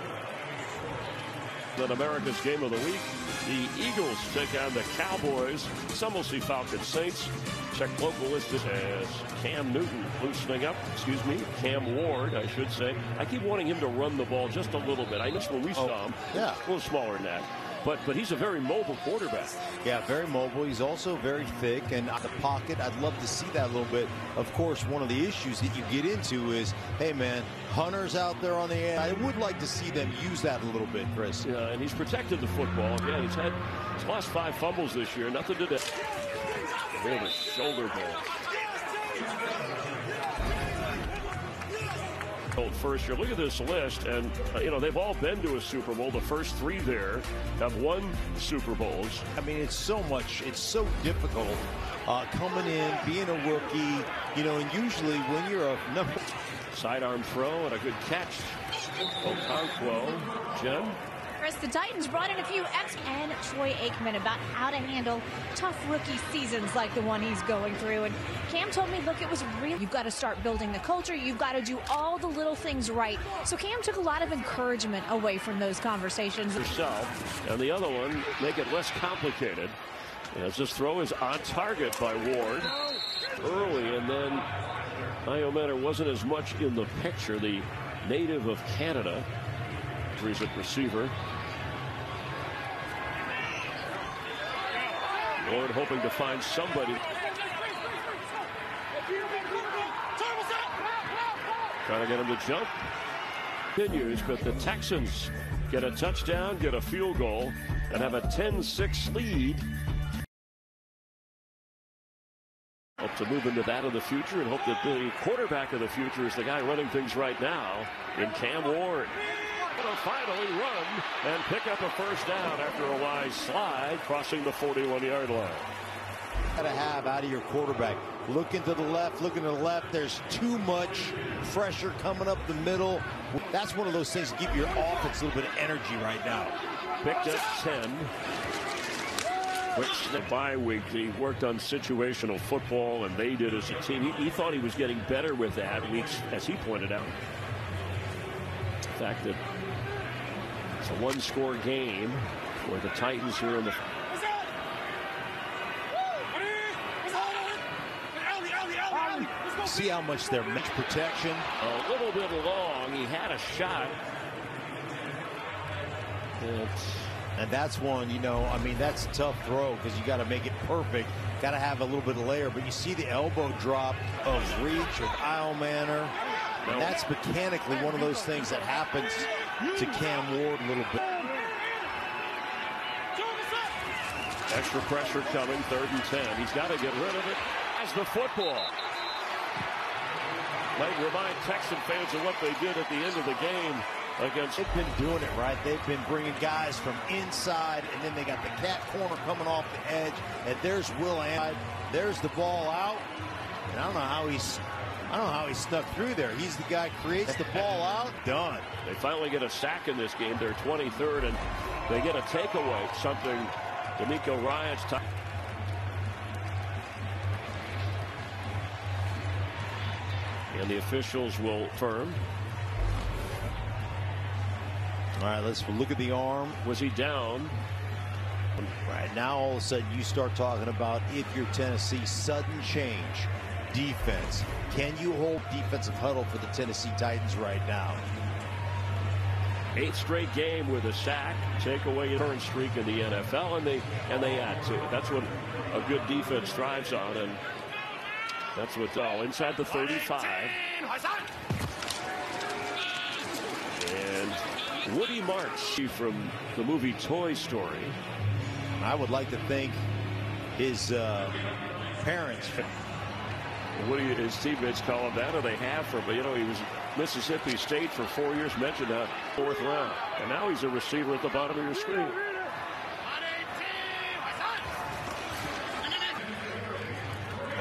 In America's Game of the Week, the Eagles take on the Cowboys. Some will see Falcons Saints. Check local listed as Cam Newton loosening up. Cam Ward, I should say. I keep wanting him to run the ball just a little bit. I know when we saw him, a little smaller than that. But he's a very mobile quarterback. Yeah, very mobile. He's also very thick and out of the pocket. I'd love to see that a little bit. Of course, one of the issues that you get into is, hey, man, Hunter's out there on the end. I would like to see them use that a little bit, Chris. Yeah, and he's protected the football. Again, he's lost 5 fumbles this year. Nothing to do. Here's a shoulder ball. First year. Look at this list, and they've all been to a Super Bowl. The first 3 there have won Super Bowls. I mean, it's so difficult coming in, being a rookie, and usually when you're a number sidearm throw and a good catch. Okonkwo, Jen. Chris, the Titans brought in a few and Troy Aikman about how to handle tough rookie seasons like the one he's going through. And Cam told me, look, it was real. You've got to start building the culture. You've got to do all the little things right. So Cam took a lot of encouragement away from those conversations. Yourself, and the other one, make it less complicated. As this throw is on target by Ward early, and then Iometer wasn't as much in the picture. The native of Canada, he's at receiver. Ward hoping to find somebody. Trying to get him to jump. Continues, but the Texans get a touchdown, get a field goal, and have a 10-6 lead. Hope to move into that in the future and hope that the quarterback of the future is the guy running things right now in Cam Ward. Will finally run and pick up a first down after a wide slide crossing the 41-yard line. Gotta have out of your quarterback. Looking to the left, there's too much pressure coming up the middle. That's one of those things that give your offense a little bit of energy right now. Picked up 10. Quick bye week. He worked on situational football, and they did as a team. He thought he was getting better with that weeks, as he pointed out. The fact that it's a one-score game for the Titans here in the. See how much they're match protection. A little bit long. He had a shot. And that's one, you know, I mean, that's a tough throw because you got to make it perfect. Got to have a little bit of layer. But you see the elbow drop of reach of Eilmanor. And that's mechanically one of those things that happens to Cam Ward a little bit. Extra pressure coming, 3rd and 10. He's got to get rid of it as the football. Might remind Texan fans of what they did at the end of the game against. They've been doing it right. They've been bringing guys from inside, and then they got the cat corner coming off the edge. And there's Will Anderson. There's the ball out. And I don't know how he snuck through there. He's the guy who creates the ball out. Done. They finally get a sack in this game. They're 23rd, and they get a takeaway. Something D'Amico Ryans. And the officials will firm. All right, let's look at the arm. Was he down? Right now, all of a sudden, you start talking about, if you're Tennessee, sudden change. Defense. Can you hold defensive huddle for the Tennessee Titans right now? 8th straight game with a sack. Take away a current streak in the NFL, and they add to it. That's what a good defense thrives on, and that's what's all inside the 35. And Woody Marks from the movie Toy Story. I would like to thank his parents. Woody, his teammates call him that, or they have for, but you know, he was Mississippi State for 4 years, mentioned that 4th round. And now he's a receiver at the bottom of your screen.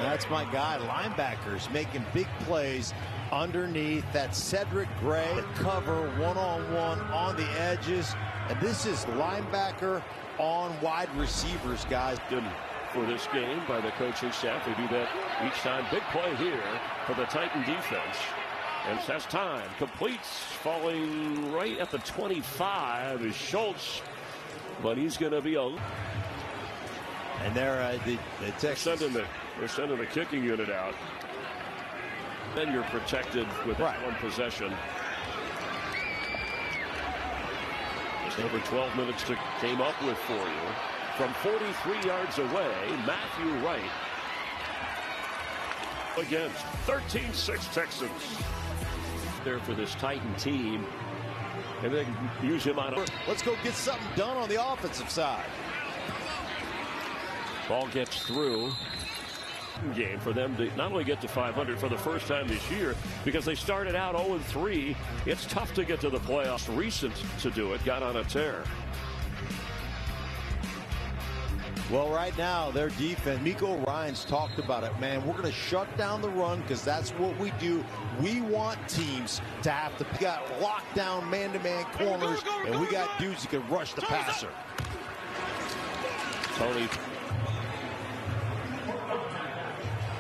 That's my guy. Linebackers making big plays underneath. That Cedric Gray cover one-on-one on the edges. And this is linebacker on wide receivers, guys. Good for this game by the coaching staff. They do that each time. Big play here for the Titan defense. And that's time. Completes, falling right at the 25 is Schultz. But he's going to be a... And they're they're sending the kicking unit out. Then you're protected with one possession. Just over 12 minutes to came up with for you. From 43 yards away, Matthew Wright against 13-6 Texans. There for this Titan team. And they can use him on. Let's go get something done on the offensive side. Ball gets through. Game for them to not only get to 500 for the first time this year, because they started out 0-3. It's tough to get to the playoffs. Recent to do it, got on a tear. Well, right now, their defense, D'Amico Ryans talked about it, man. We're going to shut down the run because that's what we do. We want teams to have to got lockdown man-to-man corners, and we got dudes who can rush the passer. Tony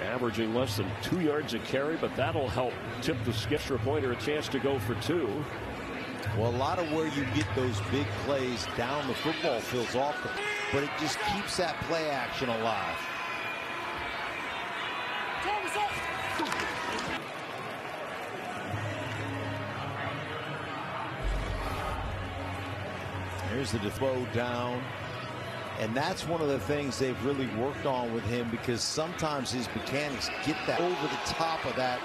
averaging less than 2 yards a carry, but that'll help tip the extra pointer a chance to go for 2. Well, a lot of where you get those big plays down the football field's off, but it just keeps that play action alive. Here's the Defoe down. And that's one of the things they've really worked on with him, because sometimes his mechanics get that over the top of that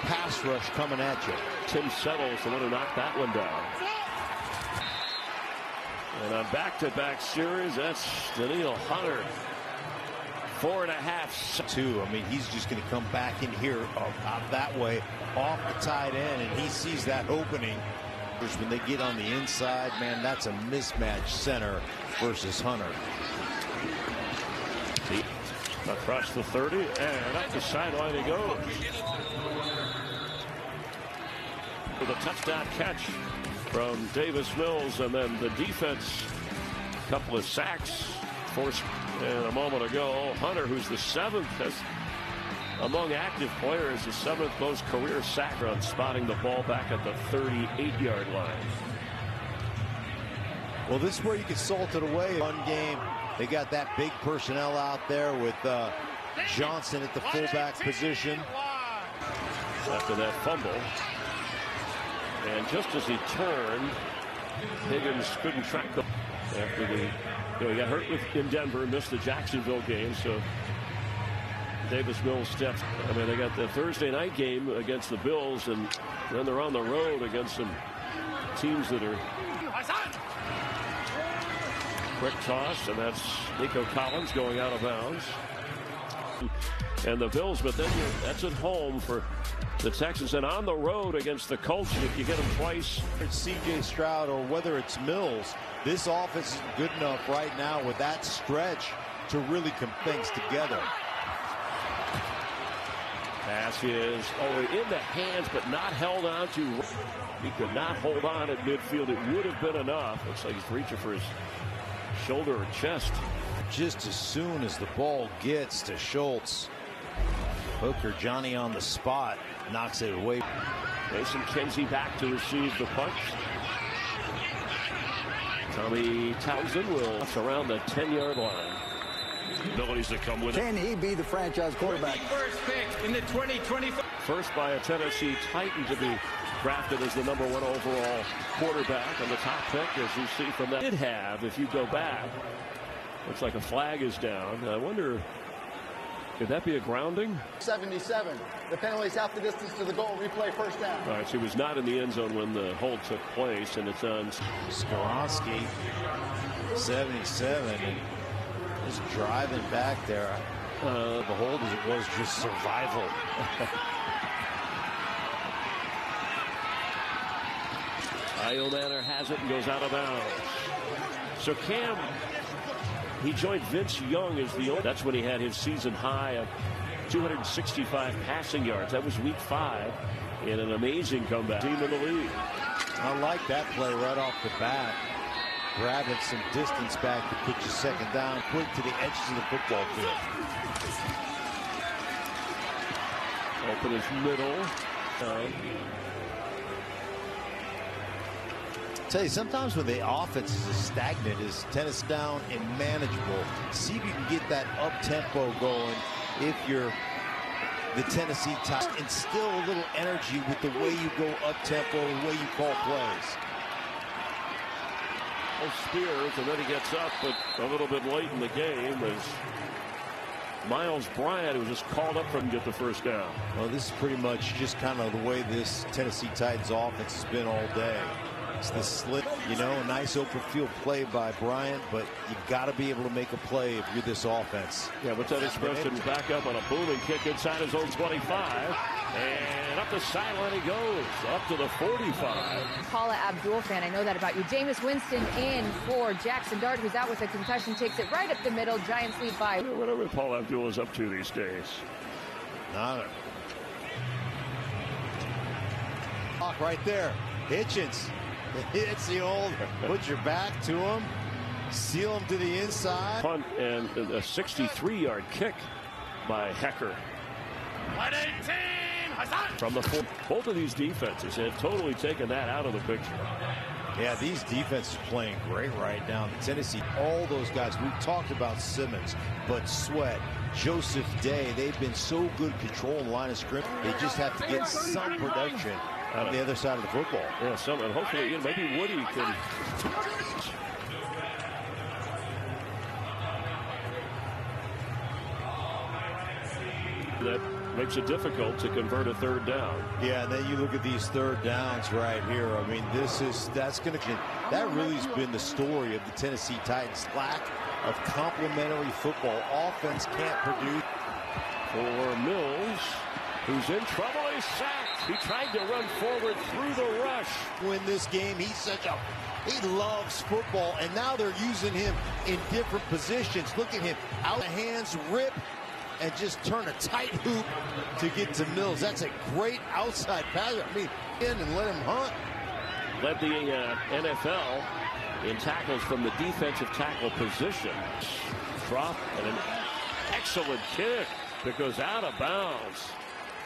pass rush coming at you. Tim Settles the one who knocked that one down. And on back-to-back series, that's Danielle Hunter. 4.5. 2. I mean, he's just going to come back in here out that way off the tight end, and he sees that opening. When they get on the inside, man, that's a mismatch center versus Hunter. Across the 30, and at the sideline he goes. With a touchdown catch from Davis Mills, and then the defense, a couple of sacks forced and a moment ago. Hunter, who's the 7th among active players, the 7th most career sack runs, spotting the ball back at the 38-yard line. Well, this is where you can salt it away. One game, they got that big personnel out there with Johnson at the fullback position. After that fumble, and just as he turned, Higgins couldn't track the. After he got hurt in Denver, missed the Jacksonville game, so Davis Mills steps. I mean, they got the Thursday night game against the Bills, and then they're on the road against some teams that are. Quick toss, and that's Nico Collins going out of bounds. And the Bills, but then that's at home for the Texans, and on the road against the Colts. If you get them twice, it's C.J. Stroud or whether it's Mills, this offense is good enough right now with that stretch to really come things together. Pass is in the hands, but not held on to. He could not hold on at midfield. It would have been enough. Looks like he's reaching for his shoulder or chest. Just as soon as the ball gets to Schultz, Hooker, Johnny on the spot, knocks it away. Mason Kinsey back to receive the punch. Tommy Townsend will around the 10-yard line. Abilities that come with it. Can he be the franchise quarterback? First pick in the 2025. First by a Tennessee Titan to be drafted as the #1 overall quarterback, and the top pick, as you see from that, did have, if you go back, looks like a flag is down. I wonder, could that be a grounding? 77. The penalties half the distance to the goal. Replay first down. All right, so he was not in the end zone when the hold took place, and it's on. Skoronski, 77, and just driving back there. The hold as it was just survival. Io Manor has it and goes out of bounds. So Cam, he joined Vince Young as the. That's when he had his season high of 265 passing yards. That was week 5 in an amazing comeback. Team in the league. I like that play right off the bat. Grabbing some distance back to put you second down, quick to the edges of the football field. Open his middle. Tell you, sometimes when the offense is as stagnant as Tennessee down and manageable, see if you can get that up-tempo going if you're the Tennessee Titans. Instill a little energy with the way you go up-tempo, the way you call plays. Spears, and then he gets up, but a little bit late in the game as Miles Bryant, who was just called up from get the first down. Well, this is pretty much just kind of the way this Tennessee Titans offense has been all day. It's the slip, you know, a nice open field play by Bryant, but you've got to be able to make a play if you're this offense. Yeah, what's that expression? Back up on a booming kick inside his own 25. And up the sideline he goes, up to the 45. Paula Abdul fan, I know that about you. Jameis Winston in for Jackson Dart, who's out with a concussion, takes it right up the middle. Giants lead by. Whatever Paula Abdul is up to these days. Not a right there. Hitchens. It's the old, put your back to him, seal him to the inside. Punt and a 63-yard kick by Hecker. 118, from the four. Both of these defenses have totally taken that out of the picture. Yeah, these defenses are playing great right now. Tennessee, all those guys, we've talked about Simmons, but Sweat, Joseph Day, they've been so good controlling the line of scrimmage. They just have to get some production on the other side of the football. Yeah, some, and hopefully, you know, maybe Woody can. That makes it difficult to convert a third down. Yeah, and then you look at these third downs right here. I mean, that really has been the story of the Tennessee Titans. Lack of complementary football. Offense can't produce. For Mills, who's in trouble, he's sacked. He tried to run forward through the rush. Win this game, he loves football, and now they're using him in different positions. Look at him, out of hands, rip, and just turn a tight hoop to get to Mills. That's a great outside pass. I mean, in and let him hunt. Led the NFL in tackles from the defensive tackle position. Drop and an excellent kick that goes out of bounds.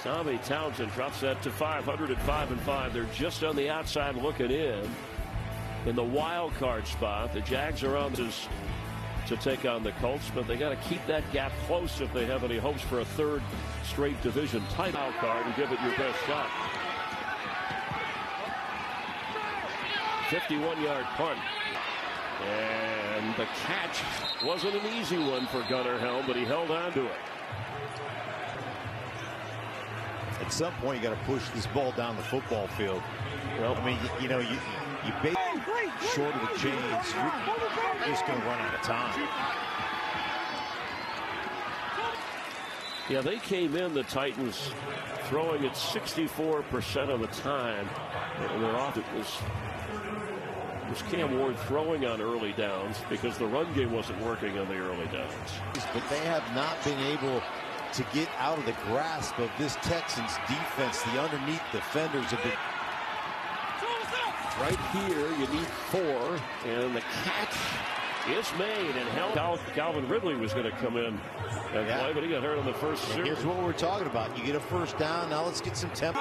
Tommy Townsend drops that to 505-5. They're just on the outside looking in the wild card spot. The Jags are on this to take on the Colts, but they got to keep that gap close if they have any hopes for a third straight division title wild card and give it your best shot. 51-yard punt. And the catch wasn't an easy one for Gunnar Helm, but he held on to it. At some point, you got to push this ball down the football field. Well, I mean, you bait short of the chains, you're just going to run out of time. Yeah, they came in, the Titans, throwing it 64% of the time. And their offense was Cam Ward throwing on early downs because the run game wasn't working on the early downs. But they have not been able to get out of the grasp of this Texans defense. The underneath defenders have been. Right here, you need 4, and the catch is made. And Calvin Ridley was going to come in and play, but he got hurt on the first series. Here's what we're talking about. You get a first down. Now let's get some tempo.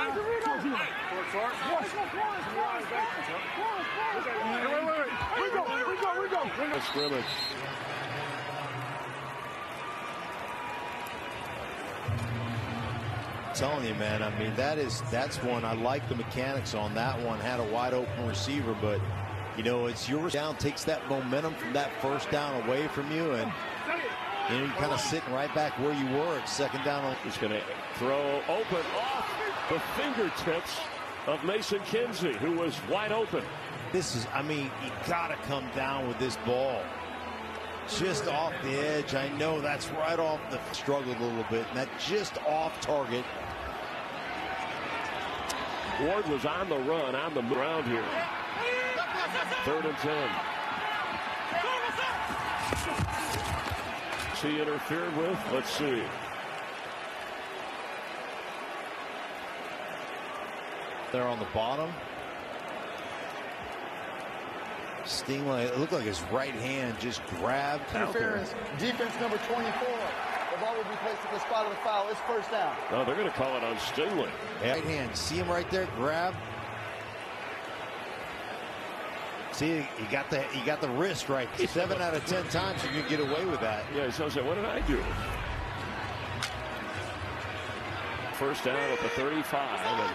Scrimmage. I'm telling you, man, I mean, that's one. I like the mechanics on that one. Had a wide open receiver, but it's yours down, takes that momentum from that first down away from you, and you're kind of sitting right back where you were at second down. He's going to throw open off the fingertips of Mason Kinsey, who was wide open. I mean, you got to come down with this ball. Just off the edge. I know that's right off the struggled a little bit, and that just off target. Ward was on the run, on the ground here. 3rd and 10. Is he interfered with? Let's see. They're on the bottom. Stingley, it looked like his right hand just grabbed. Interference. Defense number 24. The ball will be placed at the spot of the foul. It's first down. Oh, they're going to call it on Stingley. Right hand. See him right there? Grab. See, he got the wrist right. 7 out of 10 times you can get away with that. Yeah, so what did I do? First down at the 35. And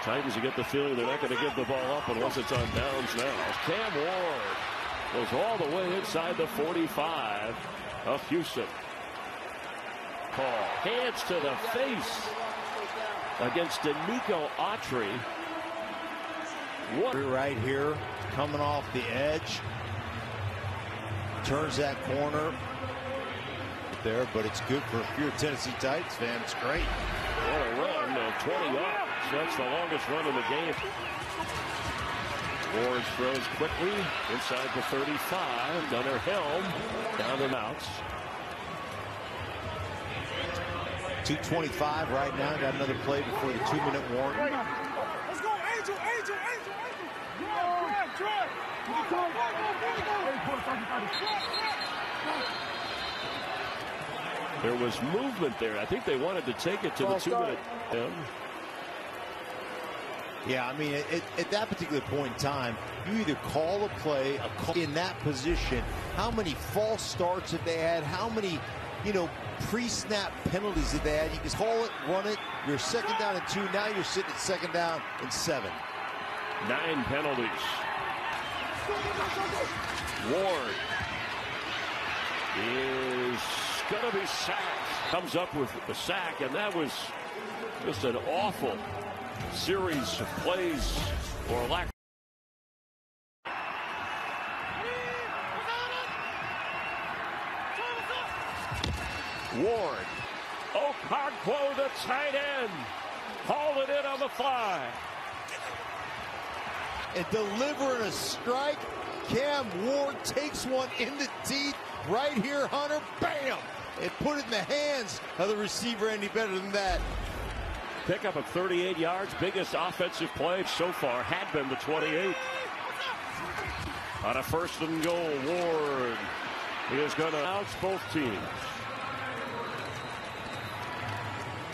Titans, you get the feeling they're not going to give the ball up unless it's on downs now. Cam Ward goes all the way inside the 45 of Houston. Call. Hands to the face against Denico Autry. Right here, coming off the edge. Turns that corner there, but it's good for if you're a Tennessee Titans fan. It's great. What a run of 20 yards. That's the longest run in the game. Ward throws quickly inside the 35. Gunnar Helm down and out. 2:25 right now. Got another play before the 2-minute warning. Let's go, Angel. There was movement there. I think they wanted to take it to the 2-minute. Yeah, I mean, at that particular point in time, you either call a play, in that position. How many false starts have they had? How many, pre-snap penalties have they had? You can call it, run it. You're 2nd down and 2. Now you're sitting at 2nd down and 7. 9 penalties. Ward is going to be sacked. Comes up with the sack, and that was just an awful series of plays or lack. Ward. Okonkwo, the tight end, hauled it in on the fly. And delivering a strike. Cam Ward takes one in the teeth right here, Hunter. Bam! It put it in the hands of the receiver. Any better than that? Pickup of 38 yards. Biggest offensive play so far had been the 28. On a 1st and goal, Ward is going to outs both teams.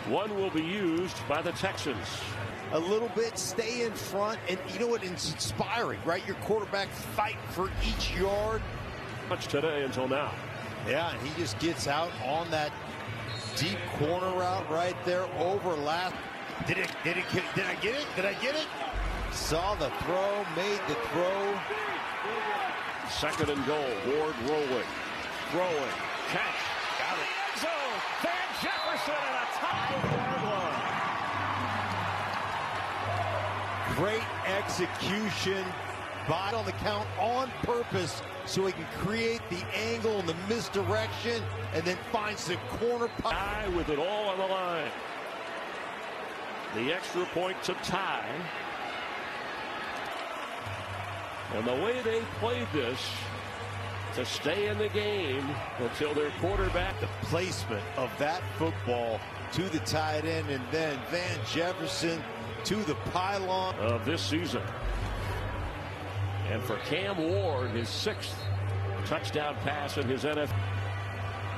One will be used by the Texans. A little bit, stay in front, and you know what? It's inspiring, right? Your quarterback fight for each yard. Much today until now. Yeah, and he just gets out on that deep corner route right there, overlap. Did I get it? Did I get it? Saw the throw, made the throw. 2nd and goal, Ward rolling, throwing, catch, got it. End zone, Van Jefferson at a top-yard line. Great execution, bot on the count on purpose so he can create the angle and the misdirection and then finds the corner. Tie with it all on the line. The extra point to tie. And the way they played this to stay in the game until their quarterback. The placement of that football to the tight end, and then Van Jefferson to the pylon of this season. And for Cam Ward, his 6th touchdown pass in his NFL.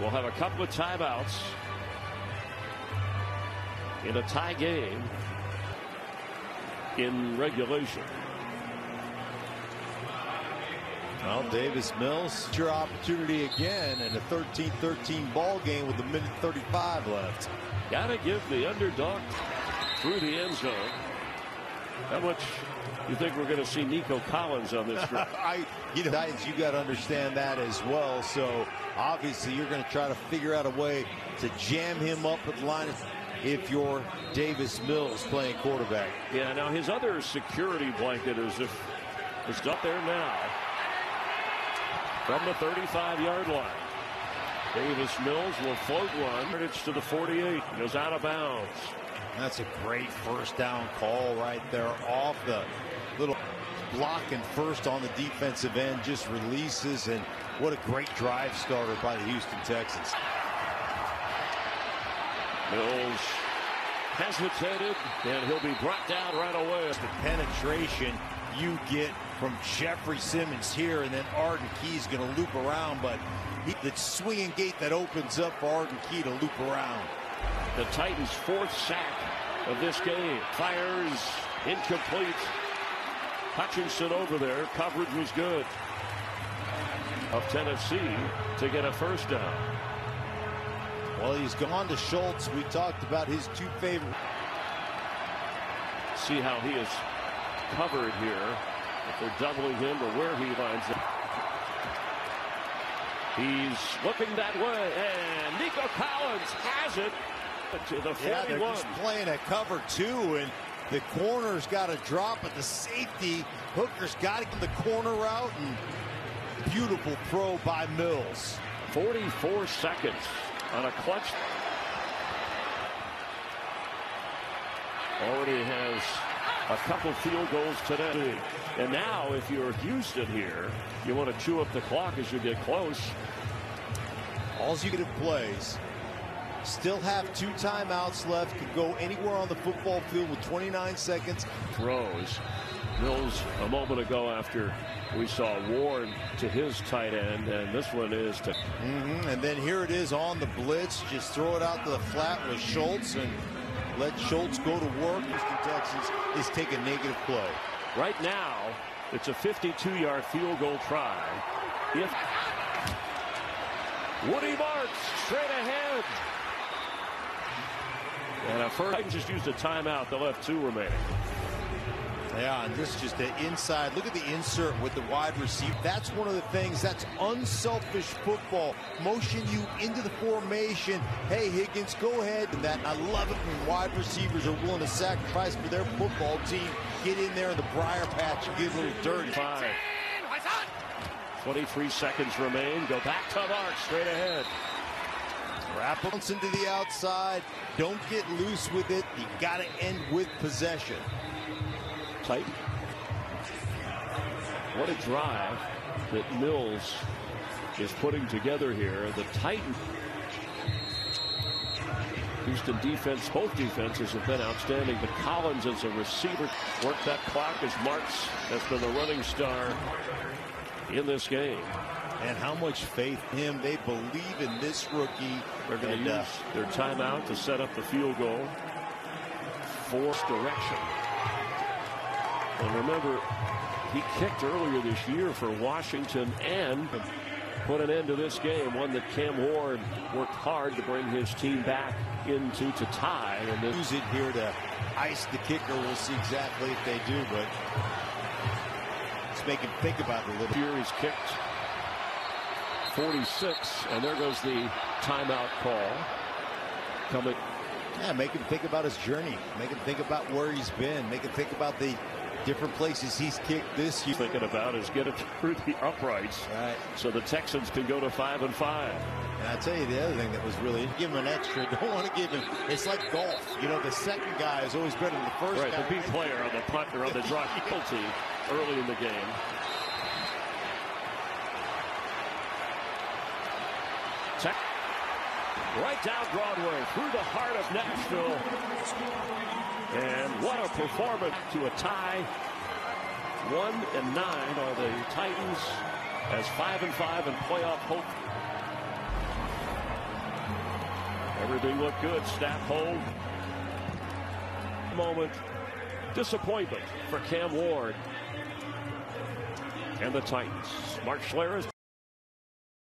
We'll have a couple of timeouts in a tie game in regulation. Well, Davis Mills, your opportunity again in a 13-13 ball game with 1:35 left. Gotta give the underdog through the end zone. How much you think we're going to see Nico Collins on this drive? You got to understand that as well. So obviously you're going to try to figure out a way to jam him up at the line if you're Davis Mills playing quarterback. Yeah, now his other security blanket is if it's up there now from the 35-yard line. Davis Mills will float one. It's to the 48. Goes out of bounds. That's a great first down call right there off the little block and first on the defensive end. Just releases, and what a great drive starter by the Houston Texans. Mills hesitated, and he'll be brought down right away. The penetration you get from Jeffrey Simmons here, and then Arden Key's going to loop around, but the swinging gate that opens up for Arden Key to loop around. The Titans' 4th sack of this game. Fires incomplete. Hutchinson over there. Coverage was good. Of Tennessee to get a first down. Well, he's gone to Schultz. We talked about his 2 favorite. See how he is covered here. If they're doubling him or where he lines up. He's looking that way, and Nico Collins has it to the 41. Yeah, they're just playing a cover 2, and the corner's got to drop at the safety. Hooker's got to get the corner out, and beautiful throw by Mills. 44 seconds on a clutch. Already has a couple field goals today. And now, if you're Houston here, you want to chew up the clock as you get close. All you get plays. Still have 2 timeouts left. Could go anywhere on the football field with 29 seconds. Throws. Mills a moment ago after we saw Ward to his tight end, and this one is to. And then here it is on the blitz. Just throw it out to the flat with Schultz and let Schultz go to work. Houston Texans is take a negative play. Right now, it's a 52-yard field goal try. If Woody marks straight ahead. And a first, I can just use a timeout. They'll have 2 remaining. Yeah, and this is just the inside. Look at the insert with the wide receiver. That's one of the things. That's unselfish football. Motion you into the formation. Hey, Higgins, go ahead. And that, I love it when wide receivers are willing to sacrifice for their football team. Get in there in the briar patch and get a little dirty. 23 seconds remain. Go back to mark, straight ahead. Wrap bounce into the outside. Don't get loose with it. You got to end with possession. Tight. What a drive that Mills is putting together here. The Titans. Houston defense, both defenses have been outstanding, but Collins as a receiver worked that clock as Marks has been the running star in this game. And how much faith in him. They believe in this rookie. They're going to use their timeout to set up the field goal. Force direction. And remember, he kicked earlier this year for Washington and put an end to this game, one that Cam Ward worked hard to bring his team back into to tie. And then use it here to ice the kicker. We'll see exactly if they do, but let's make him think about it a little. Here he's kicked 46, and there goes the timeout call. Coming. Yeah, make him think about his journey. Make him think about where he's been. Make him think about the different places he's kicked this year. Thinking about is get it through the uprights, right, so the Texans can go to 5-5. And I tell you the other thing that was really, give him an extra. Don't want to give him. It's like golf. You know, the second guy is always better than the first right, guy. The B player on the punt or on the draw guilty early in the game. Right down Broadway through the heart of Nashville. And what a performance to a tie. 1-9 are the Titans as 5-5 in playoff hope. Everything looked good. Snap hold. Moment. Disappointment for Cam Ward and the Titans. Mark Schlereth.